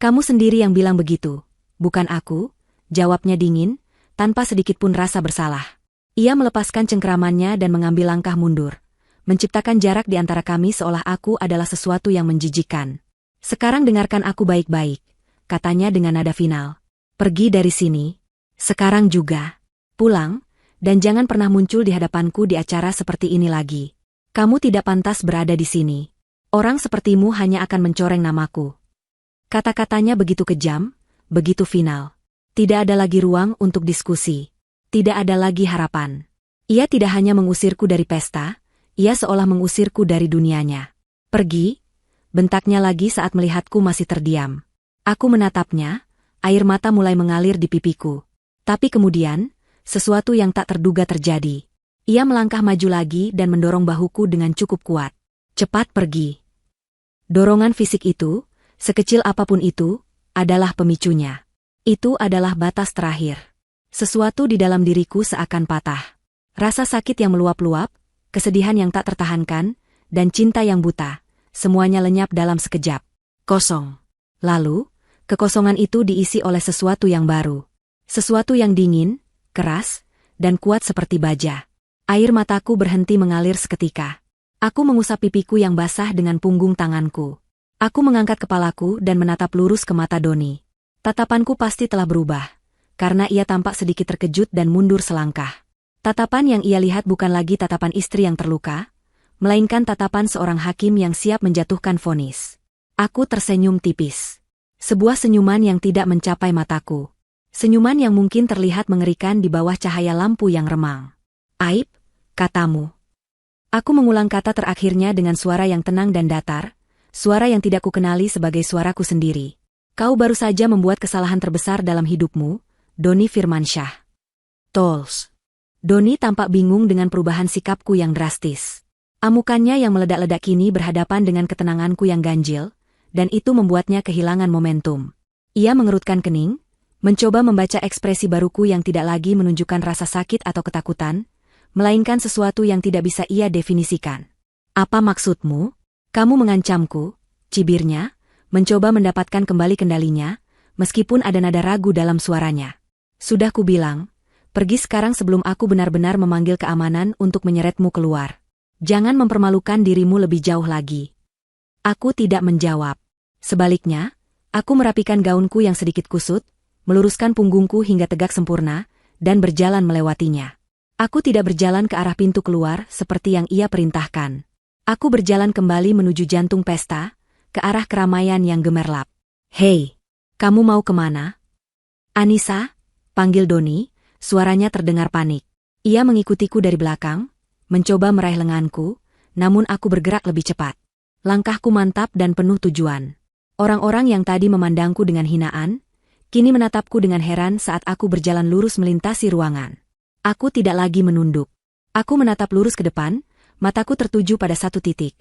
A: Kamu sendiri yang bilang begitu, bukan aku, jawabnya dingin, tanpa sedikit pun rasa bersalah. Ia melepaskan cengkeramannya dan mengambil langkah mundur, menciptakan jarak di antara kami seolah aku adalah sesuatu yang menjijikkan. Sekarang dengarkan aku baik-baik, katanya dengan nada final. Pergi dari sini. Sekarang juga. Pulang, dan jangan pernah muncul di hadapanku di acara seperti ini lagi. Kamu tidak pantas berada di sini. Orang sepertimu hanya akan mencoreng namaku. Kata-katanya begitu kejam, begitu final. Tidak ada lagi ruang untuk diskusi. Tidak ada lagi harapan. Ia tidak hanya mengusirku dari pesta, ia seolah mengusirku dari dunianya. Pergi, bentaknya lagi saat melihatku masih terdiam. Aku menatapnya, air mata mulai mengalir di pipiku. Tapi kemudian, sesuatu yang tak terduga terjadi. Ia melangkah maju lagi dan mendorong bahuku dengan cukup kuat. Cepat pergi. Dorongan fisik itu, sekecil apapun itu, adalah pemicunya. Itu adalah batas terakhir. Sesuatu di dalam diriku seakan patah. Rasa sakit yang meluap-luap, kesedihan yang tak tertahankan, dan cinta yang buta, semuanya lenyap dalam sekejap. Kosong. Lalu, kekosongan itu diisi oleh sesuatu yang baru. Sesuatu yang dingin, keras, dan kuat seperti baja. Air mataku berhenti mengalir seketika. Aku mengusap pipiku yang basah dengan punggung tanganku. Aku mengangkat kepalaku dan menatap lurus ke mata Doni. Tatapanku pasti telah berubah, karena ia tampak sedikit terkejut dan mundur selangkah. Tatapan yang ia lihat bukan lagi tatapan istri yang terluka, melainkan tatapan seorang hakim yang siap menjatuhkan vonis. Aku tersenyum tipis. Sebuah senyuman yang tidak mencapai mataku. Senyuman yang mungkin terlihat mengerikan di bawah cahaya lampu yang remang. Aib, katamu. Aku mengulang kata terakhirnya dengan suara yang tenang dan datar, suara yang tidak kukenali sebagai suaraku sendiri. Kau baru saja membuat kesalahan terbesar dalam hidupmu, Doni Firmansyah. Tolls. Doni tampak bingung dengan perubahan sikapku yang drastis. Amukannya yang meledak-ledak kini berhadapan dengan ketenanganku yang ganjil, dan itu membuatnya kehilangan momentum. Ia mengerutkan kening, mencoba membaca ekspresi baruku yang tidak lagi menunjukkan rasa sakit atau ketakutan, melainkan sesuatu yang tidak bisa ia definisikan. Apa maksudmu? Kamu mengancamku, cibirnya, mencoba mendapatkan kembali kendalinya, meskipun ada nada ragu dalam suaranya. Sudah kubilang, pergi sekarang sebelum aku benar-benar memanggil keamanan untuk menyeretmu keluar. Jangan mempermalukan dirimu lebih jauh lagi. Aku tidak menjawab. Sebaliknya, aku merapikan gaunku yang sedikit kusut, meluruskan punggungku hingga tegak sempurna, dan berjalan melewatinya. Aku tidak berjalan ke arah pintu keluar seperti yang ia perintahkan. Aku berjalan kembali menuju jantung pesta, ke arah keramaian yang gemerlap. Hei, kamu mau kemana? Anissa, panggil Doni, suaranya terdengar panik. Ia mengikutiku dari belakang, mencoba meraih lenganku, namun aku bergerak lebih cepat. Langkahku mantap dan penuh tujuan. Orang-orang yang tadi memandangku dengan hinaan, kini menatapku dengan heran saat aku berjalan lurus melintasi ruangan. Aku tidak lagi menunduk. Aku menatap lurus ke depan, mataku tertuju pada satu titik.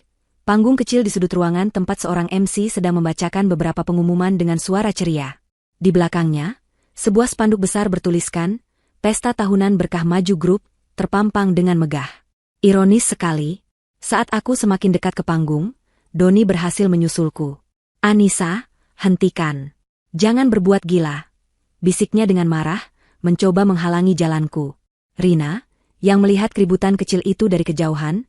A: Panggung kecil di sudut ruangan tempat seorang MC sedang membacakan beberapa pengumuman dengan suara ceria. Di belakangnya, sebuah spanduk besar bertuliskan, Pesta Tahunan Berkah Maju Group, terpampang dengan megah. Ironis sekali, saat aku semakin dekat ke panggung, Doni berhasil menyusulku. Anissa, hentikan. Jangan berbuat gila, bisiknya dengan marah, mencoba menghalangi jalanku. Rina, yang melihat keributan kecil itu dari kejauhan,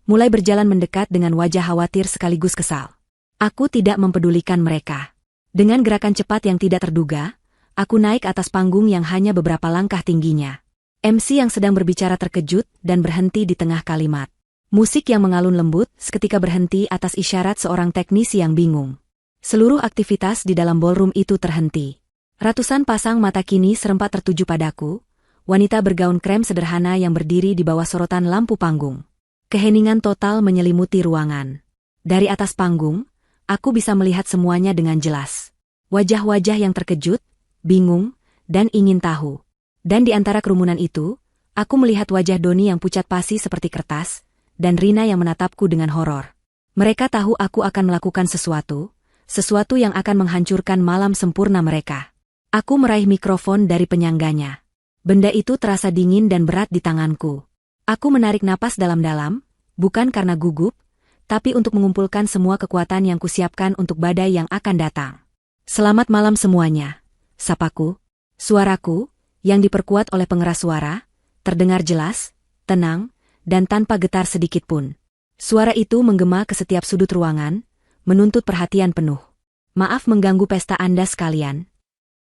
A: mulai berjalan mendekat dengan wajah khawatir sekaligus kesal. Aku tidak mempedulikan mereka. Dengan gerakan cepat yang tidak terduga, aku naik atas panggung yang hanya beberapa langkah tingginya. MC yang sedang berbicara terkejut dan berhenti di tengah kalimat. Musik yang mengalun lembut seketika berhenti atas isyarat seorang teknisi yang bingung. Seluruh aktivitas di dalam ballroom itu terhenti. Ratusan pasang mata kini serempak tertuju padaku, wanita bergaun krem sederhana yang berdiri di bawah sorotan lampu panggung. Keheningan total menyelimuti ruangan. Dari atas panggung, aku bisa melihat semuanya dengan jelas. Wajah-wajah yang terkejut, bingung, dan ingin tahu. Dan di antara kerumunan itu, aku melihat wajah Doni yang pucat pasi seperti kertas, dan Rina yang menatapku dengan horor. Mereka tahu aku akan melakukan sesuatu yang akan menghancurkan malam sempurna mereka. Aku meraih mikrofon dari penyangganya. Benda itu terasa dingin dan berat di tanganku. Aku menarik napas dalam-dalam, bukan karena gugup, tapi untuk mengumpulkan semua kekuatan yang kusiapkan untuk badai yang akan datang. Selamat malam semuanya, sapaku. Suaraku, yang diperkuat oleh pengeras suara, terdengar jelas, tenang, dan tanpa getar sedikitpun. Suara itu menggema ke setiap sudut ruangan, menuntut perhatian penuh. Maaf mengganggu pesta Anda sekalian.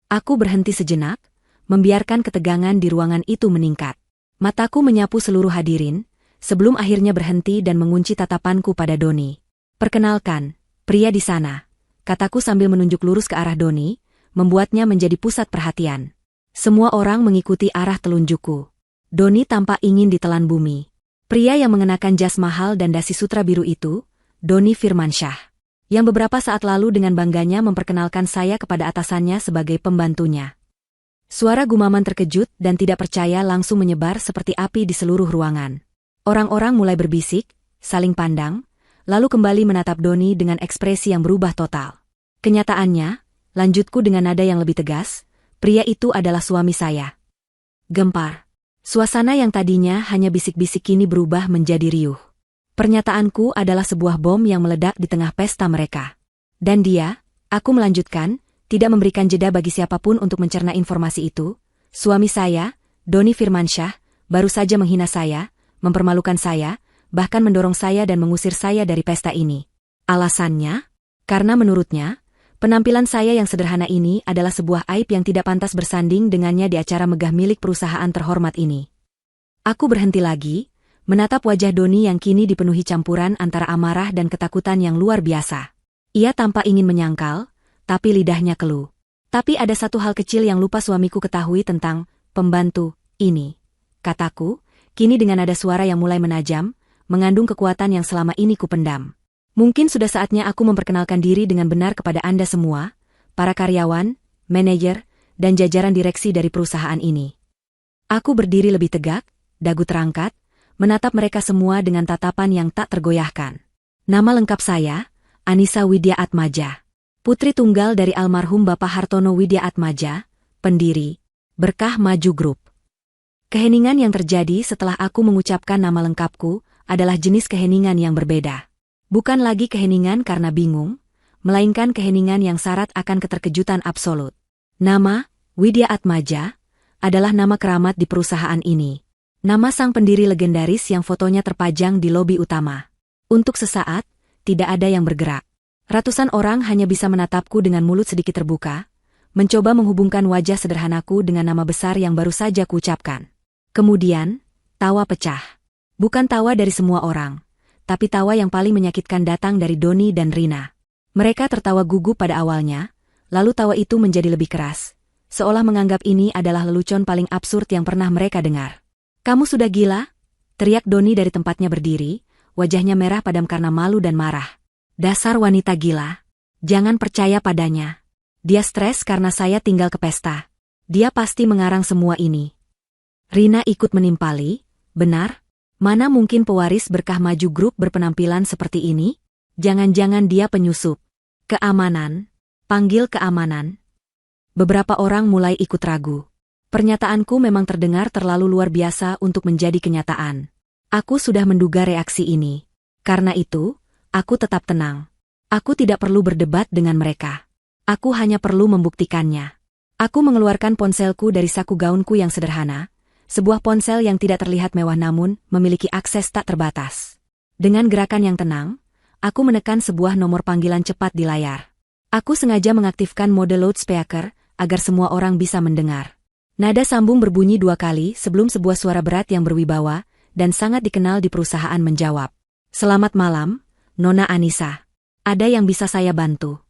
A: Aku berhenti sejenak, membiarkan ketegangan di ruangan itu meningkat. Mataku menyapu seluruh hadirin, sebelum akhirnya berhenti dan mengunci tatapanku pada Doni. Perkenalkan, pria di sana, kataku sambil menunjuk lurus ke arah Doni, membuatnya menjadi pusat perhatian. Semua orang mengikuti arah telunjukku. Doni tampak ingin ditelan bumi. Pria yang mengenakan jas mahal dan dasi sutra biru itu, Doni Firmansyah, yang beberapa saat lalu dengan bangganya memperkenalkan saya kepada atasannya sebagai pembantunya. Suara gumaman terkejut dan tidak percaya langsung menyebar seperti api di seluruh ruangan. Orang-orang mulai berbisik, saling pandang, lalu kembali menatap Doni dengan ekspresi yang berubah total. Kenyataannya, lanjutku dengan nada yang lebih tegas, pria itu adalah suami saya. Gempar. Suasana yang tadinya hanya bisik-bisik kini berubah menjadi riuh. Pernyataanku adalah sebuah bom yang meledak di tengah pesta mereka. Dan dia, aku melanjutkan, tidak memberikan jeda bagi siapapun untuk mencerna informasi itu. Suami saya, Doni Firmansyah, baru saja menghina saya, mempermalukan saya, bahkan mendorong saya dan mengusir saya dari pesta ini. Alasannya? Karena menurutnya, penampilan saya yang sederhana ini adalah sebuah aib yang tidak pantas bersanding dengannya di acara megah milik perusahaan terhormat ini. Aku berhenti lagi, menatap wajah Doni yang kini dipenuhi campuran antara amarah dan ketakutan yang luar biasa. Ia tampak ingin menyangkal, tapi lidahnya keluh. Tapi ada satu hal kecil yang lupa suamiku ketahui tentang pembantu ini, kataku, kini dengan nada suara yang mulai menajam, mengandung kekuatan yang selama ini kupendam. Mungkin sudah saatnya aku memperkenalkan diri dengan benar kepada Anda semua, para karyawan, manajer, dan jajaran direksi dari perusahaan ini. Aku berdiri lebih tegak, dagu terangkat, menatap mereka semua dengan tatapan yang tak tergoyahkan. Nama lengkap saya, Anissa Widya Atmaja, putri tunggal dari almarhum Bapak Hartono Widya Atmaja, pendiri Berkah Maju Group. Keheningan yang terjadi setelah aku mengucapkan nama lengkapku adalah jenis keheningan yang berbeda. Bukan lagi keheningan karena bingung, melainkan keheningan yang syarat akan keterkejutan absolut. Nama, Widya Atmaja, adalah nama keramat di perusahaan ini. Nama sang pendiri legendaris yang fotonya terpajang di lobi utama. Untuk sesaat, tidak ada yang bergerak. Ratusan orang hanya bisa menatapku dengan mulut sedikit terbuka, mencoba menghubungkan wajah sederhanaku dengan nama besar yang baru saja kuucapkan. Kemudian, tawa pecah. Bukan tawa dari semua orang, tapi tawa yang paling menyakitkan datang dari Doni dan Rina. Mereka tertawa gugup pada awalnya, lalu tawa itu menjadi lebih keras, seolah menganggap ini adalah lelucon paling absurd yang pernah mereka dengar. "Kamu sudah gila?" teriak Doni dari tempatnya berdiri, wajahnya merah padam karena malu dan marah. "Dasar wanita gila. Jangan percaya padanya. Dia stres karena saya tinggal ke pesta. Dia pasti mengarang semua ini." Rina ikut menimpali, "Benar? Mana mungkin pewaris Berkah Maju Group berpenampilan seperti ini? Jangan-jangan dia penyusup. Keamanan. Panggil keamanan." Beberapa orang mulai ikut ragu. Pernyataanku memang terdengar terlalu luar biasa untuk menjadi kenyataan. Aku sudah menduga reaksi ini. Karena itu, aku tetap tenang. Aku tidak perlu berdebat dengan mereka. Aku hanya perlu membuktikannya. Aku mengeluarkan ponselku dari saku gaunku yang sederhana, sebuah ponsel yang tidak terlihat mewah namun memiliki akses tak terbatas. Dengan gerakan yang tenang, aku menekan sebuah nomor panggilan cepat di layar. Aku sengaja mengaktifkan mode loudspeaker agar semua orang bisa mendengar. Nada sambung berbunyi 2 kali sebelum sebuah suara berat yang berwibawa dan sangat dikenal di perusahaan menjawab. "Selamat malam, Nona Anissa. Ada yang bisa saya bantu?"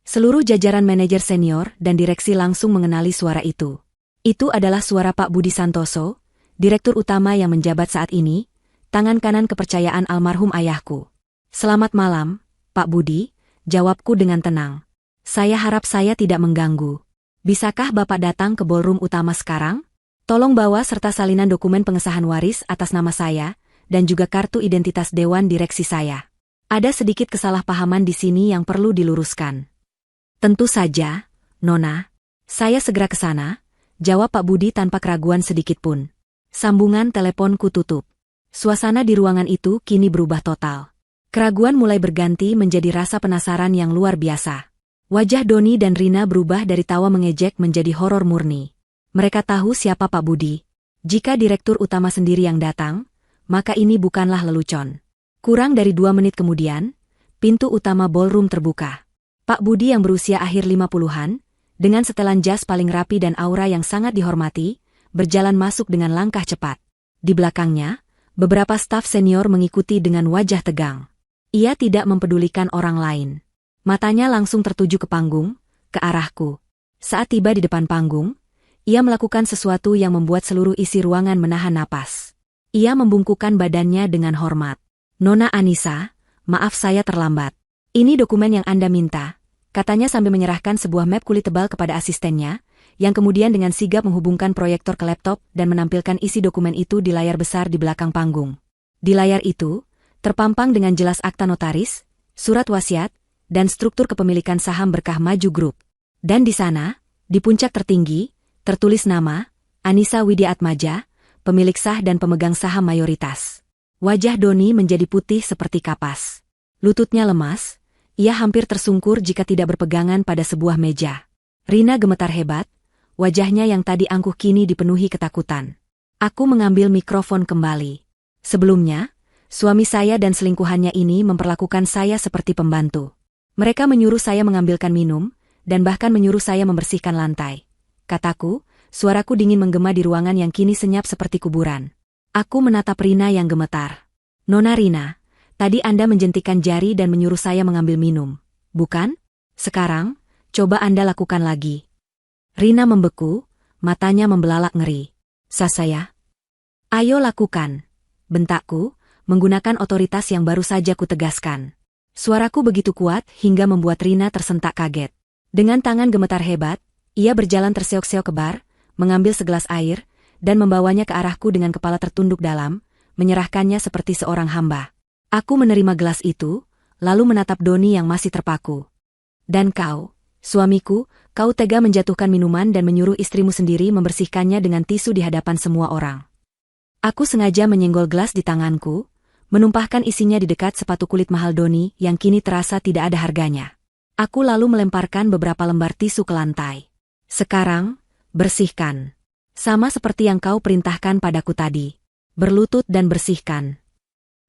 A: Seluruh jajaran manajer senior dan direksi langsung mengenali suara itu. Itu adalah suara Pak Budi Santoso, direktur utama yang menjabat saat ini, tangan kanan kepercayaan almarhum ayahku. "Selamat malam, Pak Budi," jawabku dengan tenang. "Saya harap saya tidak mengganggu. Bisakah Bapak datang ke ballroom utama sekarang? Tolong bawa serta salinan dokumen pengesahan waris atas nama saya, dan juga kartu identitas dewan direksi saya. Ada sedikit kesalahpahaman di sini yang perlu diluruskan." "Tentu saja, Nona. Saya segera ke sana," jawab Pak Budi tanpa keraguan sedikitpun. Sambungan teleponku tutup. Suasana di ruangan itu kini berubah total. Keraguan mulai berganti menjadi rasa penasaran yang luar biasa. Wajah Doni dan Rina berubah dari tawa mengejek menjadi horor murni. Mereka tahu siapa Pak Budi. Jika direktur utama sendiri yang datang, maka ini bukanlah lelucon. Kurang dari 2 menit kemudian, pintu utama ballroom terbuka. Pak Budi yang berusia akhir 50-an, dengan setelan jas paling rapi dan aura yang sangat dihormati, berjalan masuk dengan langkah cepat. Di belakangnya, beberapa staf senior mengikuti dengan wajah tegang. Ia tidak mempedulikan orang lain. Matanya langsung tertuju ke panggung, ke arahku. Saat tiba di depan panggung, ia melakukan sesuatu yang membuat seluruh isi ruangan menahan napas. Ia membungkukkan badannya dengan hormat. "Nona Anissa, maaf saya terlambat. Ini dokumen yang Anda minta," katanya sambil menyerahkan sebuah map kulit tebal kepada asistennya, yang kemudian dengan sigap menghubungkan proyektor ke laptop dan menampilkan isi dokumen itu di layar besar di belakang panggung. Di layar itu, terpampang dengan jelas akta notaris, surat wasiat, dan struktur kepemilikan saham Berkah Maju Group. Dan di sana, di puncak tertinggi, tertulis nama, Anissa Widiatmaja, pemilik sah dan pemegang saham mayoritas. Wajah Doni menjadi putih seperti kapas. Lututnya lemas, ia hampir tersungkur jika tidak berpegangan pada sebuah meja. Rina gemetar hebat, wajahnya yang tadi angkuh kini dipenuhi ketakutan. Aku mengambil mikrofon kembali. Sebelumnya, suami saya dan selingkuhannya ini memperlakukan saya seperti pembantu. Mereka menyuruh saya mengambilkan minum, dan bahkan menyuruh saya membersihkan lantai. Kataku, suaraku dingin menggema di ruangan yang kini senyap seperti kuburan. Aku menatap Rina yang gemetar. "Nona Rina, tadi Anda menjentikan jari dan menyuruh saya mengambil minum, bukan? Sekarang, coba Anda lakukan lagi." Rina membeku, matanya membelalak ngeri. "Saya? Ayo lakukan," bentakku, menggunakan otoritas yang baru saja kutegaskan. Suaraku begitu kuat hingga membuat Rina tersentak kaget. Dengan tangan gemetar hebat, ia berjalan terseok-seok ke bar, mengambil segelas air, dan membawanya ke arahku dengan kepala tertunduk dalam, menyerahkannya seperti seorang hamba. Aku menerima gelas itu, lalu menatap Doni yang masih terpaku. "Dan kau, suamiku, kau tega menjatuhkan minuman dan menyuruh istrimu sendiri membersihkannya dengan tisu di hadapan semua orang." Aku sengaja menyenggol gelas di tanganku, menumpahkan isinya di dekat sepatu kulit mahal Doni yang kini terasa tidak ada harganya. Aku lalu melemparkan beberapa lembar tisu ke lantai. "Sekarang, bersihkan. Sama seperti yang kau perintahkan padaku tadi. Berlutut dan bersihkan."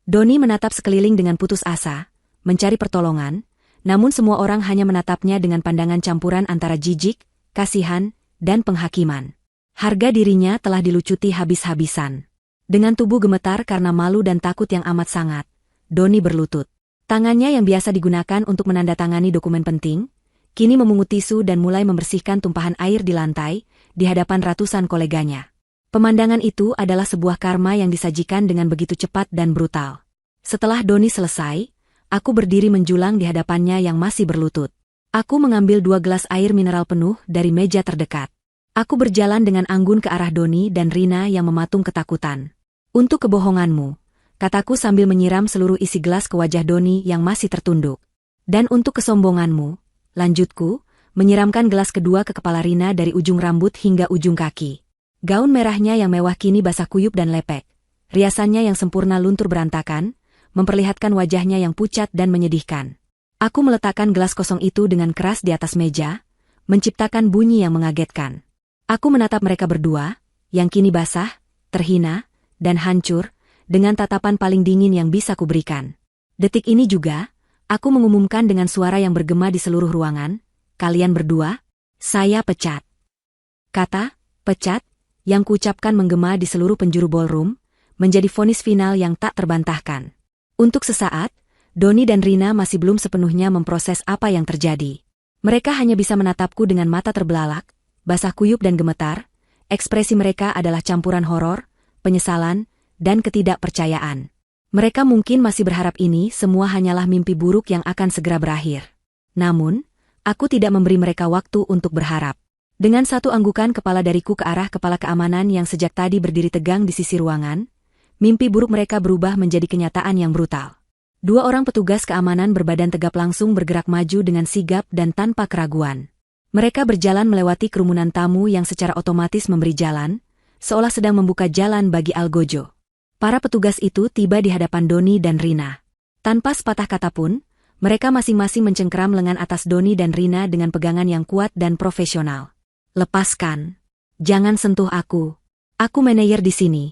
A: Doni menatap sekeliling dengan putus asa, mencari pertolongan, namun semua orang hanya menatapnya dengan pandangan campuran antara jijik, kasihan, dan penghakiman. Harga dirinya telah dilucuti habis-habisan. Dengan tubuh gemetar karena malu dan takut yang amat sangat, Doni berlutut. Tangannya yang biasa digunakan untuk menandatangani dokumen penting, kini memungut tisu dan mulai membersihkan tumpahan air di lantai, di hadapan ratusan koleganya. Pemandangan itu adalah sebuah karma yang disajikan dengan begitu cepat dan brutal. Setelah Doni selesai, aku berdiri menjulang di hadapannya yang masih berlutut. Aku mengambil 2 gelas air mineral penuh dari meja terdekat. Aku berjalan dengan anggun ke arah Doni dan Rina yang mematung ketakutan. "Untuk kebohonganmu," kataku sambil menyiram seluruh isi gelas ke wajah Doni yang masih tertunduk. "Dan untuk kesombonganmu," lanjutku, menyiramkan gelas kedua ke kepala Rina dari ujung rambut hingga ujung kaki. Gaun merahnya yang mewah kini basah kuyup dan lepek. Riasannya yang sempurna luntur berantakan, memperlihatkan wajahnya yang pucat dan menyedihkan. Aku meletakkan gelas kosong itu dengan keras di atas meja, menciptakan bunyi yang mengagetkan. Aku menatap mereka berdua, yang kini basah, terhina, dan hancur, dengan tatapan paling dingin yang bisa kuberikan. Detik ini juga, aku mengumumkan dengan suara yang bergema di seluruh ruangan, "Kalian berdua, saya pecat." Kata, "pecat," yang kuucapkan menggema di seluruh penjuru ballroom, menjadi vonis final yang tak terbantahkan. Untuk sesaat, Doni dan Rina masih belum sepenuhnya memproses apa yang terjadi. Mereka hanya bisa menatapku dengan mata terbelalak, basah kuyup dan gemetar. Ekspresi mereka adalah campuran horor, penyesalan, dan ketidakpercayaan. Mereka mungkin masih berharap ini semua hanyalah mimpi buruk yang akan segera berakhir. Namun, aku tidak memberi mereka waktu untuk berharap. Dengan satu anggukan kepala dariku ke arah kepala keamanan yang sejak tadi berdiri tegang di sisi ruangan, mimpi buruk mereka berubah menjadi kenyataan yang brutal. 2 orang petugas keamanan berbadan tegap langsung bergerak maju dengan sigap dan tanpa keraguan. Mereka berjalan melewati kerumunan tamu yang secara otomatis memberi jalan, seolah sedang membuka jalan bagi Algojo. Para petugas itu tiba di hadapan Doni dan Rina. Tanpa sepatah kata pun, mereka masing-masing mencengkeram lengan atas Doni dan Rina dengan pegangan yang kuat dan profesional. "Lepaskan. Jangan sentuh aku. Aku manajer di sini,"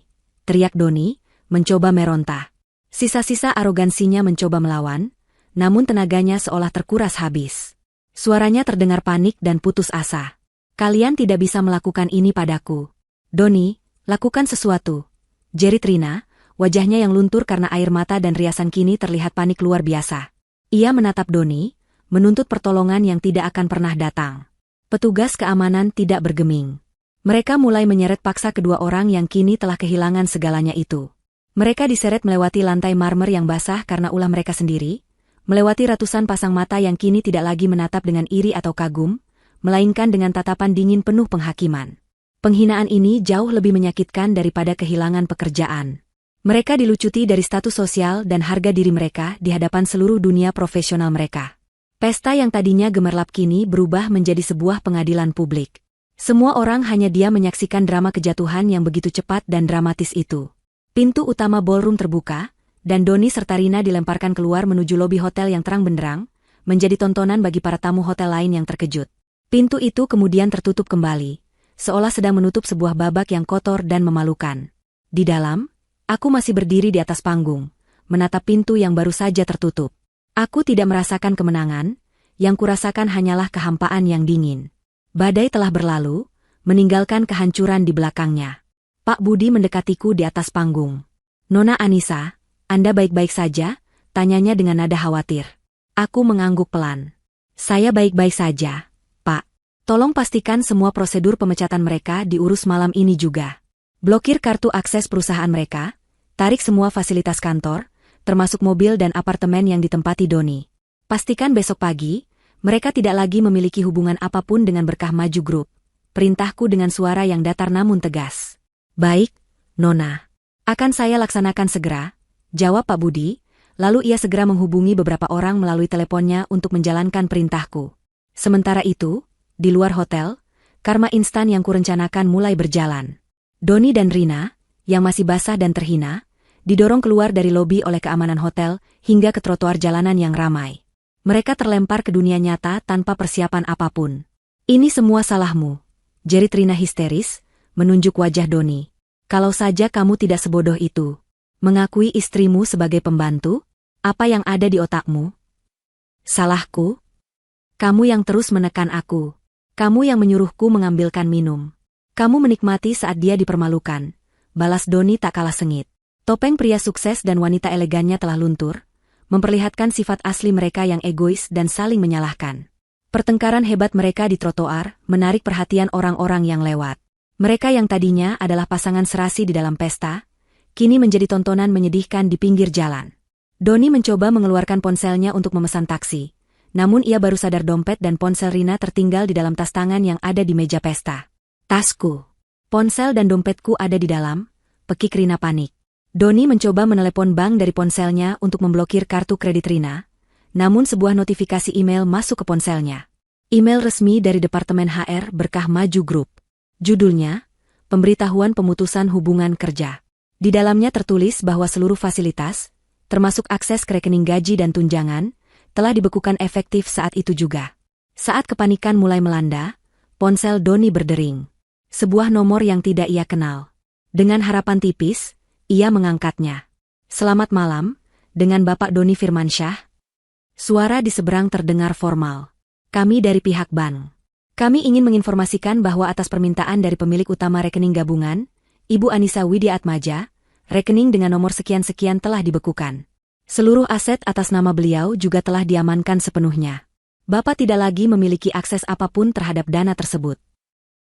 A: teriak Doni, mencoba meronta. Sisa-sisa arogansinya mencoba melawan, namun tenaganya seolah terkuras habis. Suaranya terdengar panik dan putus asa. "Kalian tidak bisa melakukan ini padaku. Doni, lakukan sesuatu," jerit Rina, wajahnya yang luntur karena air mata dan riasan kini terlihat panik luar biasa. Ia menatap Doni, menuntut pertolongan yang tidak akan pernah datang. Petugas keamanan tidak bergeming. Mereka mulai menyeret paksa kedua orang yang kini telah kehilangan segalanya itu. Mereka diseret melewati lantai marmer yang basah karena ulah mereka sendiri, melewati ratusan pasang mata yang kini tidak lagi menatap dengan iri atau kagum, melainkan dengan tatapan dingin penuh penghakiman. Penghinaan ini jauh lebih menyakitkan daripada kehilangan pekerjaan. Mereka dilucuti dari status sosial dan harga diri mereka di hadapan seluruh dunia profesional mereka. Pesta yang tadinya gemerlap kini berubah menjadi sebuah pengadilan publik. Semua orang hanya diam menyaksikan drama kejatuhan yang begitu cepat dan dramatis itu. Pintu utama ballroom terbuka, dan Doni serta Rina dilemparkan keluar menuju lobi hotel yang terang benderang, menjadi tontonan bagi para tamu hotel lain yang terkejut. Pintu itu kemudian tertutup kembali, seolah sedang menutup sebuah babak yang kotor dan memalukan. Di dalam, aku masih berdiri di atas panggung, menatap pintu yang baru saja tertutup. Aku tidak merasakan kemenangan, yang kurasakan hanyalah kehampaan yang dingin. Badai telah berlalu, meninggalkan kehancuran di belakangnya. Pak Budi mendekatiku di atas panggung. "Nona Anissa, Anda baik-baik saja?" tanyanya dengan nada khawatir. Aku mengangguk pelan. "Saya baik-baik saja, Pak. Tolong pastikan semua prosedur pemecatan mereka diurus malam ini juga. Blokir kartu akses perusahaan mereka, tarik semua fasilitas kantor, termasuk mobil dan apartemen yang ditempati Doni. Pastikan besok pagi, mereka tidak lagi memiliki hubungan apapun dengan Berkah Maju Group," perintahku dengan suara yang datar namun tegas. "Baik, Nona. Akan saya laksanakan segera," jawab Pak Budi, lalu ia segera menghubungi beberapa orang melalui teleponnya untuk menjalankan perintahku. Sementara itu, di luar hotel, karma instan yang kurencanakan mulai berjalan. Doni dan Rina, yang masih basah dan terhina, didorong keluar dari lobi oleh keamanan hotel hingga ke trotoar jalanan yang ramai. Mereka terlempar ke dunia nyata tanpa persiapan apapun. "Ini semua salahmu," jerit Rina histeris, menunjuk wajah Doni. "Kalau saja kamu tidak sebodoh itu. Mengakui istrimu sebagai pembantu? Apa yang ada di otakmu?" "Salahku? Kamu yang terus menekan aku. Kamu yang menyuruhku mengambilkan minum. Kamu menikmati saat dia dipermalukan," balas Doni tak kalah sengit. Topeng pria sukses dan wanita elegannya telah luntur, memperlihatkan sifat asli mereka yang egois dan saling menyalahkan. Pertengkaran hebat mereka di trotoar menarik perhatian orang-orang yang lewat. Mereka yang tadinya adalah pasangan serasi di dalam pesta, kini menjadi tontonan menyedihkan di pinggir jalan. Doni mencoba mengeluarkan ponselnya untuk memesan taksi, namun ia baru sadar dompet dan ponsel Rina tertinggal di dalam tas tangan yang ada di meja pesta. "Tasku. Ponsel dan dompetku ada di dalam," pekik Rina panik. Doni mencoba menelepon bank dari ponselnya untuk memblokir kartu kredit Rina, namun sebuah notifikasi email masuk ke ponselnya. Email resmi dari Departemen HR Berkah Maju Group. Judulnya, Pemberitahuan Pemutusan Hubungan Kerja. Di dalamnya tertulis bahwa seluruh fasilitas, termasuk akses ke rekening gaji dan tunjangan, telah dibekukan efektif saat itu juga. Saat kepanikan mulai melanda, ponsel Doni berdering. Sebuah nomor yang tidak ia kenal. Dengan harapan tipis, ia mengangkatnya. "Selamat malam, dengan Bapak Doni Firmansyah?" Suara di seberang terdengar formal. "Kami dari pihak bank. Kami ingin menginformasikan bahwa atas permintaan dari pemilik utama rekening gabungan, Ibu Anissa Widiatmaja, rekening dengan nomor sekian-sekian telah dibekukan. Seluruh aset atas nama beliau juga telah diamankan sepenuhnya. Bapak tidak lagi memiliki akses apapun terhadap dana tersebut."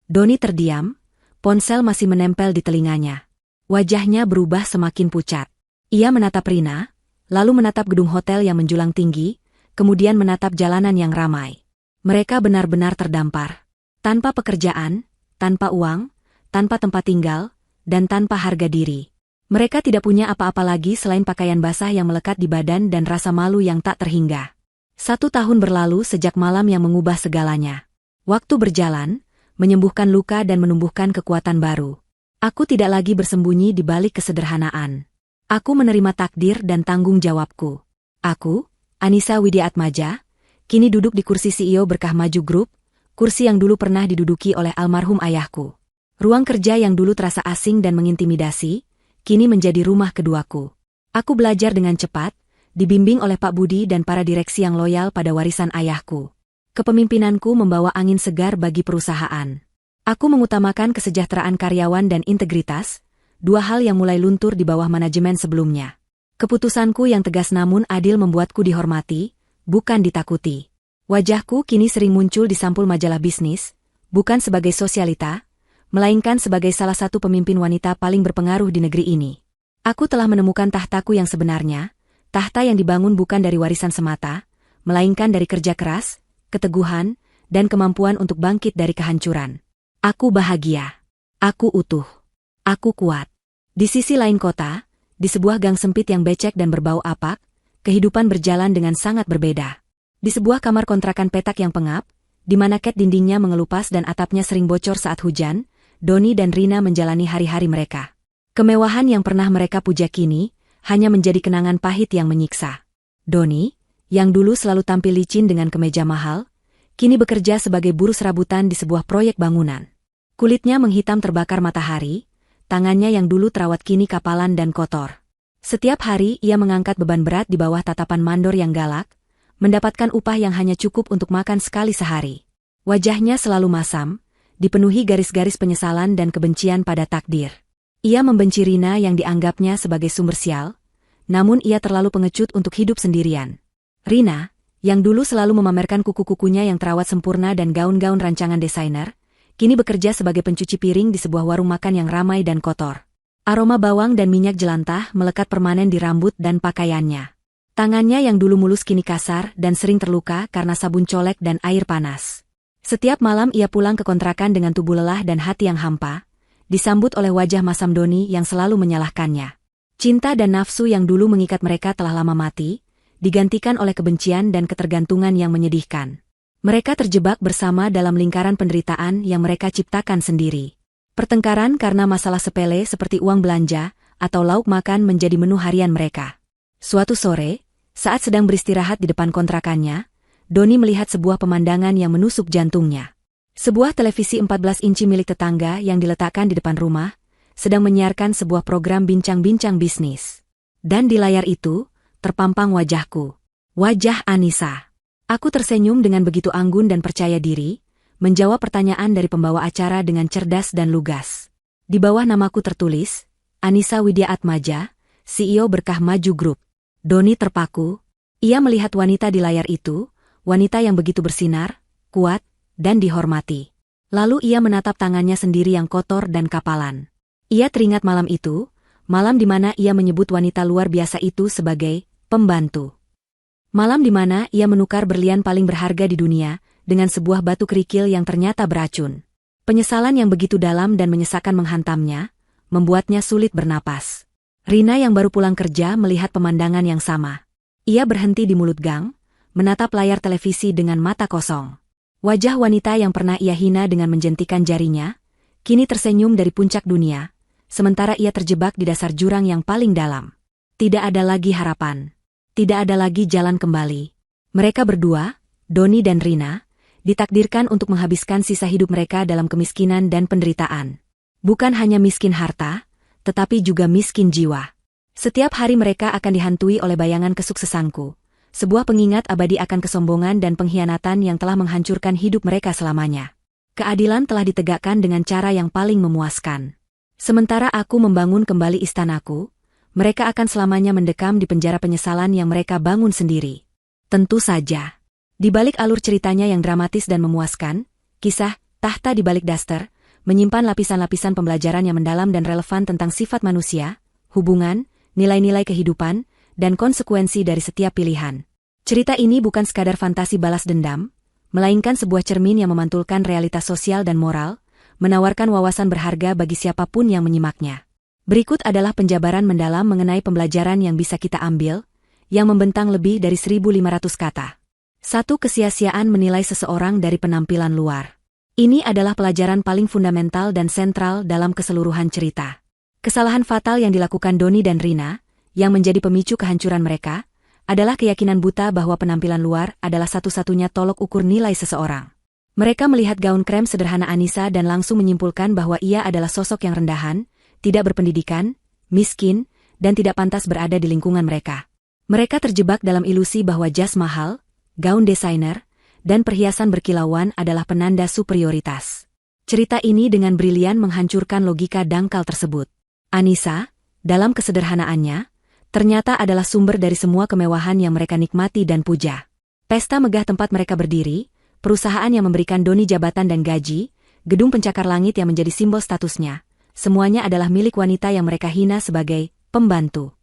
A: Doni terdiam, ponsel masih menempel di telinganya. Wajahnya berubah semakin pucat. Ia menatap Rina, lalu menatap gedung hotel yang menjulang tinggi, kemudian menatap jalanan yang ramai. Mereka benar-benar terdampar. Tanpa pekerjaan, tanpa uang, tanpa tempat tinggal, dan tanpa harga diri. Mereka tidak punya apa-apa lagi selain pakaian basah yang melekat di badan dan rasa malu yang tak terhingga. 1 tahun berlalu sejak malam yang mengubah segalanya. Waktu berjalan, menyembuhkan luka dan menumbuhkan kekuatan baru. Aku tidak lagi bersembunyi di balik kesederhanaan. Aku menerima takdir dan tanggung jawabku. Aku, Anissa Widiatmaja, kini duduk di kursi CEO Berkah Maju Group, kursi yang dulu pernah diduduki oleh almarhum ayahku. Ruang kerja yang dulu terasa asing dan mengintimidasi, kini menjadi rumah keduaku. Aku belajar dengan cepat, dibimbing oleh Pak Budi dan para direksi yang loyal pada warisan ayahku. Kepemimpinanku membawa angin segar bagi perusahaan. Aku mengutamakan kesejahteraan karyawan dan integritas, dua hal yang mulai luntur di bawah manajemen sebelumnya. Keputusanku yang tegas namun adil membuatku dihormati, bukan ditakuti. Wajahku kini sering muncul di sampul majalah bisnis, bukan sebagai sosialita, melainkan sebagai salah satu pemimpin wanita paling berpengaruh di negeri ini. Aku telah menemukan tahtaku yang sebenarnya, tahta yang dibangun bukan dari warisan semata, melainkan dari kerja keras, keteguhan, dan kemampuan untuk bangkit dari kehancuran. Aku bahagia. Aku utuh. Aku kuat. Di sisi lain kota, di sebuah gang sempit yang becek dan berbau apak, kehidupan berjalan dengan sangat berbeda. Di sebuah kamar kontrakan petak yang pengap, di mana cat dindingnya mengelupas dan atapnya sering bocor saat hujan, Doni dan Rina menjalani hari-hari mereka. Kemewahan yang pernah mereka puja kini, hanya menjadi kenangan pahit yang menyiksa. Doni, yang dulu selalu tampil licin dengan kemeja mahal, kini bekerja sebagai buruh serabutan di sebuah proyek bangunan. Kulitnya menghitam terbakar matahari, tangannya yang dulu terawat kini kapalan dan kotor. Setiap hari ia mengangkat beban berat di bawah tatapan mandor yang galak, mendapatkan upah yang hanya cukup untuk makan sekali sehari. Wajahnya selalu masam, dipenuhi garis-garis penyesalan dan kebencian pada takdir. Ia membenci Rina yang dianggapnya sebagai sumber sial, namun ia terlalu pengecut untuk hidup sendirian. Rina, yang dulu selalu memamerkan kuku-kukunya yang terawat sempurna dan gaun-gaun rancangan desainer, kini bekerja sebagai pencuci piring di sebuah warung makan yang ramai dan kotor. Aroma bawang dan minyak jelantah melekat permanen di rambut dan pakaiannya. Tangannya yang dulu mulus kini kasar dan sering terluka karena sabun colek dan air panas. Setiap malam ia pulang ke kontrakan dengan tubuh lelah dan hati yang hampa, disambut oleh wajah masam Doni yang selalu menyalahkannya. Cinta dan nafsu yang dulu mengikat mereka telah lama mati, digantikan oleh kebencian dan ketergantungan yang menyedihkan. Mereka terjebak bersama dalam lingkaran penderitaan yang mereka ciptakan sendiri. Pertengkaran karena masalah sepele seperti uang belanja atau lauk makan menjadi menu harian mereka. Suatu sore, saat sedang beristirahat di depan kontrakannya, Doni melihat sebuah pemandangan yang menusuk jantungnya. Sebuah televisi 14 inci milik tetangga yang diletakkan di depan rumah, sedang menyiarkan sebuah program bincang-bincang bisnis. Dan di layar itu, terpampang wajahku. Wajah Anissa. Aku tersenyum dengan begitu anggun dan percaya diri, menjawab pertanyaan dari pembawa acara dengan cerdas dan lugas. Di bawah namaku tertulis, Anissa Widiatmaja, CEO Berkah Maju Group. Doni terpaku. Ia melihat wanita di layar itu, wanita yang begitu bersinar, kuat, dan dihormati. Lalu ia menatap tangannya sendiri yang kotor dan kapalan. Ia teringat malam itu, malam di mana ia menyebut wanita luar biasa itu sebagai pembantu. Malam di mana ia menukar berlian paling berharga di dunia dengan sebuah batu kerikil yang ternyata beracun. Penyesalan yang begitu dalam dan menyesakkan menghantamnya, membuatnya sulit bernapas. Rina yang baru pulang kerja melihat pemandangan yang sama. Ia berhenti di mulut gang, menatap layar televisi dengan mata kosong. Wajah wanita yang pernah ia hina dengan menjentikan jarinya, kini tersenyum dari puncak dunia, sementara ia terjebak di dasar jurang yang paling dalam. Tidak ada lagi harapan. Tidak ada lagi jalan kembali. Mereka berdua, Doni dan Rina, ditakdirkan untuk menghabiskan sisa hidup mereka dalam kemiskinan dan penderitaan. Bukan hanya miskin harta, tetapi juga miskin jiwa. Setiap hari mereka akan dihantui oleh bayangan kesuksesanku. Sebuah pengingat abadi akan kesombongan dan pengkhianatan yang telah menghancurkan hidup mereka selamanya. Keadilan telah ditegakkan dengan cara yang paling memuaskan. Sementara aku membangun kembali istanaku, mereka akan selamanya mendekam di penjara penyesalan yang mereka bangun sendiri. Tentu saja. Di balik alur ceritanya yang dramatis dan memuaskan, kisah Tahta di Balik Daster menyimpan lapisan-lapisan pembelajaran yang mendalam dan relevan tentang sifat manusia, hubungan, nilai-nilai kehidupan, dan konsekuensi dari setiap pilihan. Cerita ini bukan sekadar fantasi balas dendam, melainkan sebuah cermin yang memantulkan realitas sosial dan moral, menawarkan wawasan berharga bagi siapapun yang menyimaknya. Berikut adalah penjabaran mendalam mengenai pembelajaran yang bisa kita ambil, yang membentang lebih dari 1.500 kata. 1. Kesia-siaan menilai seseorang dari penampilan luar. Ini adalah pelajaran paling fundamental dan sentral dalam keseluruhan cerita. Kesalahan fatal yang dilakukan Doni dan Rina, yang menjadi pemicu kehancuran mereka, adalah keyakinan buta bahwa penampilan luar adalah satu-satunya tolok ukur nilai seseorang. Mereka melihat gaun krem sederhana Anissa dan langsung menyimpulkan bahwa ia adalah sosok yang rendahan, tidak berpendidikan, miskin, dan tidak pantas berada di lingkungan mereka. Mereka terjebak dalam ilusi bahwa jas mahal, gaun desainer, dan perhiasan berkilauan adalah penanda superioritas. Cerita ini dengan brilian menghancurkan logika dangkal tersebut. Anissa, dalam kesederhanaannya, ternyata adalah sumber dari semua kemewahan yang mereka nikmati dan puja. Pesta megah tempat mereka berdiri, perusahaan yang memberikan doni jabatan dan gaji, gedung pencakar langit yang menjadi simbol statusnya, semuanya adalah milik wanita yang mereka hina sebagai pembantu.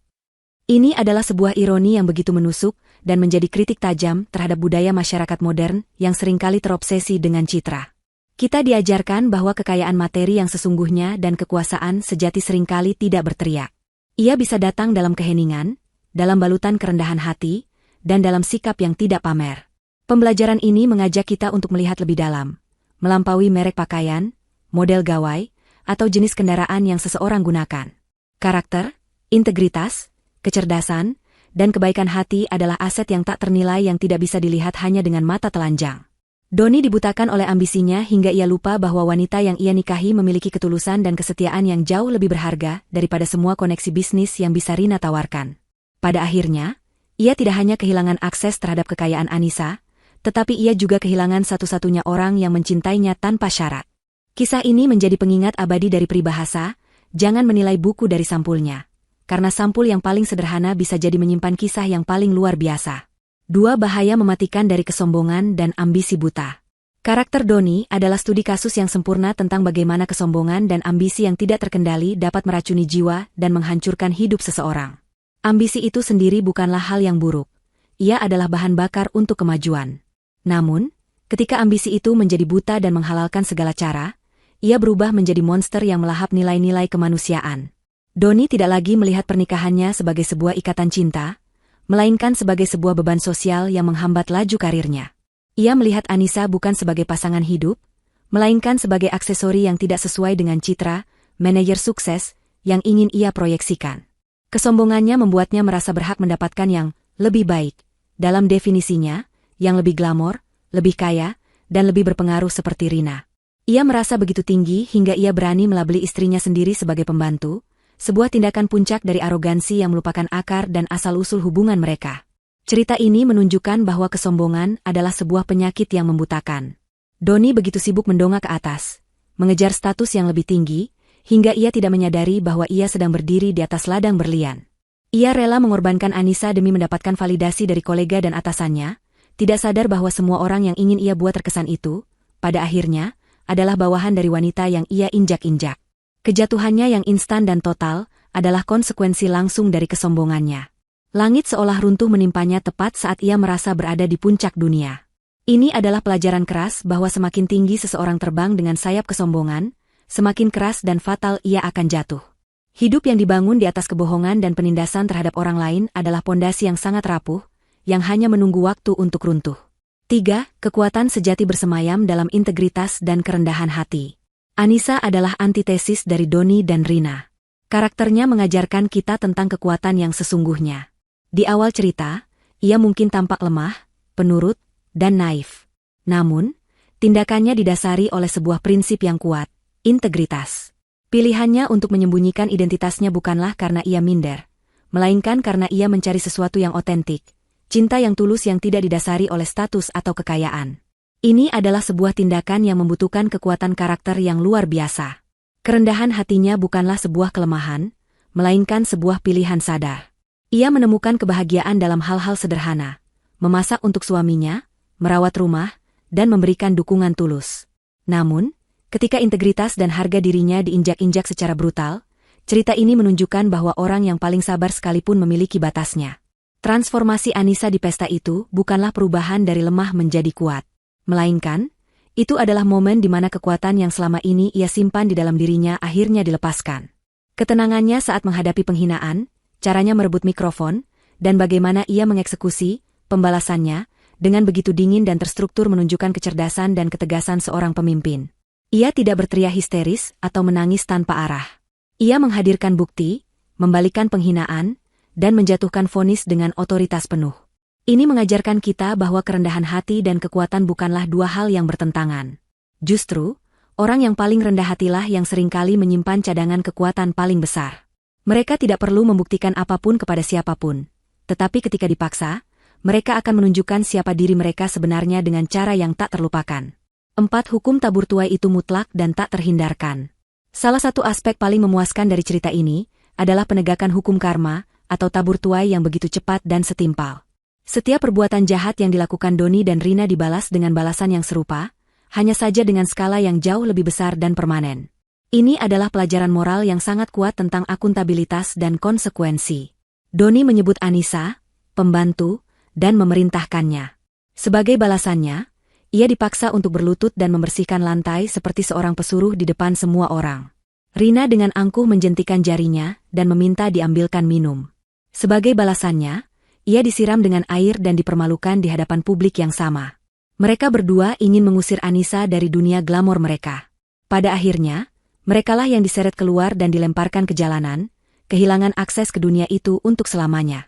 A: Ini adalah sebuah ironi yang begitu menusuk dan menjadi kritik tajam terhadap budaya masyarakat modern yang seringkali terobsesi dengan citra. Kita diajarkan bahwa kekayaan materi yang sesungguhnya dan kekuasaan sejati seringkali tidak berteriak. Ia bisa datang dalam keheningan, dalam balutan kerendahan hati, dan dalam sikap yang tidak pamer. Pembelajaran ini mengajak kita untuk melihat lebih dalam, melampaui merek pakaian, model gawai, atau jenis kendaraan yang seseorang gunakan. Karakter, integritas, kecerdasan, dan kebaikan hati adalah aset yang tak ternilai yang tidak bisa dilihat hanya dengan mata telanjang. Doni dibutakan oleh ambisinya hingga ia lupa bahwa wanita yang ia nikahi memiliki ketulusan dan kesetiaan yang jauh lebih berharga daripada semua koneksi bisnis yang bisa Rina tawarkan. Pada akhirnya, ia tidak hanya kehilangan akses terhadap kekayaan Anissa, tetapi ia juga kehilangan satu-satunya orang yang mencintainya tanpa syarat. Kisah ini menjadi pengingat abadi dari peribahasa, jangan menilai buku dari sampulnya, karena sampul yang paling sederhana bisa jadi menyimpan kisah yang paling luar biasa. 2 bahaya mematikan dari kesombongan dan ambisi buta. Karakter Doni adalah studi kasus yang sempurna tentang bagaimana kesombongan dan ambisi yang tidak terkendali dapat meracuni jiwa dan menghancurkan hidup seseorang. Ambisi itu sendiri bukanlah hal yang buruk. Ia adalah bahan bakar untuk kemajuan. Namun, ketika ambisi itu menjadi buta dan menghalalkan segala cara, ia berubah menjadi monster yang melahap nilai-nilai kemanusiaan. Doni tidak lagi melihat pernikahannya sebagai sebuah ikatan cinta, melainkan sebagai sebuah beban sosial yang menghambat laju karirnya. Ia melihat Anissa bukan sebagai pasangan hidup, melainkan sebagai aksesori yang tidak sesuai dengan citra, manajer sukses, yang ingin ia proyeksikan. Kesombongannya membuatnya merasa berhak mendapatkan yang lebih baik, dalam definisinya, yang lebih glamor, lebih kaya, dan lebih berpengaruh seperti Rina. Ia merasa begitu tinggi hingga ia berani melabeli istrinya sendiri sebagai pembantu, sebuah tindakan puncak dari arogansi yang melupakan akar dan asal-usul hubungan mereka. Cerita ini menunjukkan bahwa kesombongan adalah sebuah penyakit yang membutakan. Doni begitu sibuk mendongak ke atas, mengejar status yang lebih tinggi, hingga ia tidak menyadari bahwa ia sedang berdiri di atas ladang berlian. Ia rela mengorbankan Anissa demi mendapatkan validasi dari kolega dan atasannya, tidak sadar bahwa semua orang yang ingin ia buat terkesan itu, pada akhirnya, adalah bawahan dari wanita yang ia injak-injak. Kejatuhannya yang instan dan total adalah konsekuensi langsung dari kesombongannya. Langit seolah runtuh menimpanya tepat saat ia merasa berada di puncak dunia. Ini adalah pelajaran keras bahwa semakin tinggi seseorang terbang dengan sayap kesombongan, semakin keras dan fatal ia akan jatuh. Hidup yang dibangun di atas kebohongan dan penindasan terhadap orang lain adalah pondasi yang sangat rapuh, yang hanya menunggu waktu untuk runtuh. 3. Kekuatan sejati bersemayam dalam integritas dan kerendahan hati. Anissa adalah antitesis dari Doni dan Rina. Karakternya mengajarkan kita tentang kekuatan yang sesungguhnya. Di awal cerita, ia mungkin tampak lemah, penurut, dan naif. Namun, tindakannya didasari oleh sebuah prinsip yang kuat, integritas. Pilihannya untuk menyembunyikan identitasnya bukanlah karena ia minder, melainkan karena ia mencari sesuatu yang otentik, cinta yang tulus yang tidak didasari oleh status atau kekayaan. Ini adalah sebuah tindakan yang membutuhkan kekuatan karakter yang luar biasa. Kerendahan hatinya bukanlah sebuah kelemahan, melainkan sebuah pilihan sadar. Ia menemukan kebahagiaan dalam hal-hal sederhana, memasak untuk suaminya, merawat rumah, dan memberikan dukungan tulus. Namun, ketika integritas dan harga dirinya diinjak-injak secara brutal, cerita ini menunjukkan bahwa orang yang paling sabar sekalipun memiliki batasnya. Transformasi Anissa di pesta itu bukanlah perubahan dari lemah menjadi kuat. Melainkan, itu adalah momen di mana kekuatan yang selama ini ia simpan di dalam dirinya akhirnya dilepaskan. Ketenangannya saat menghadapi penghinaan, caranya merebut mikrofon, dan bagaimana ia mengeksekusi pembalasannya, dengan begitu dingin dan terstruktur menunjukkan kecerdasan dan ketegasan seorang pemimpin. Ia tidak berteriak histeris atau menangis tanpa arah. Ia menghadirkan bukti, membalikkan penghinaan, dan menjatuhkan vonis dengan otoritas penuh. Ini mengajarkan kita bahwa kerendahan hati dan kekuatan bukanlah dua hal yang bertentangan. Justru, orang yang paling rendah hatilah yang seringkali menyimpan cadangan kekuatan paling besar. Mereka tidak perlu membuktikan apapun kepada siapapun, tetapi ketika dipaksa, mereka akan menunjukkan siapa diri mereka sebenarnya dengan cara yang tak terlupakan. 4. Hukum tabur tuai itu mutlak dan tak terhindarkan. Salah satu aspek paling memuaskan dari cerita ini adalah penegakan hukum karma atau tabur tuai yang begitu cepat dan setimpal. Setiap perbuatan jahat yang dilakukan Doni dan Rina dibalas dengan balasan yang serupa, hanya saja dengan skala yang jauh lebih besar dan permanen. Ini adalah pelajaran moral yang sangat kuat tentang akuntabilitas dan konsekuensi. Doni menyebut Anissa, pembantu, dan memerintahkannya. Sebagai balasannya, ia dipaksa untuk berlutut dan membersihkan lantai seperti seorang pesuruh di depan semua orang. Rina dengan angkuh menjentikan jarinya dan meminta diambilkan minum. Sebagai balasannya, ia disiram dengan air dan dipermalukan di hadapan publik yang sama. Mereka berdua ingin mengusir Anissa dari dunia glamor mereka. Pada akhirnya, merekalah yang diseret keluar dan dilemparkan ke jalanan, kehilangan akses ke dunia itu untuk selamanya.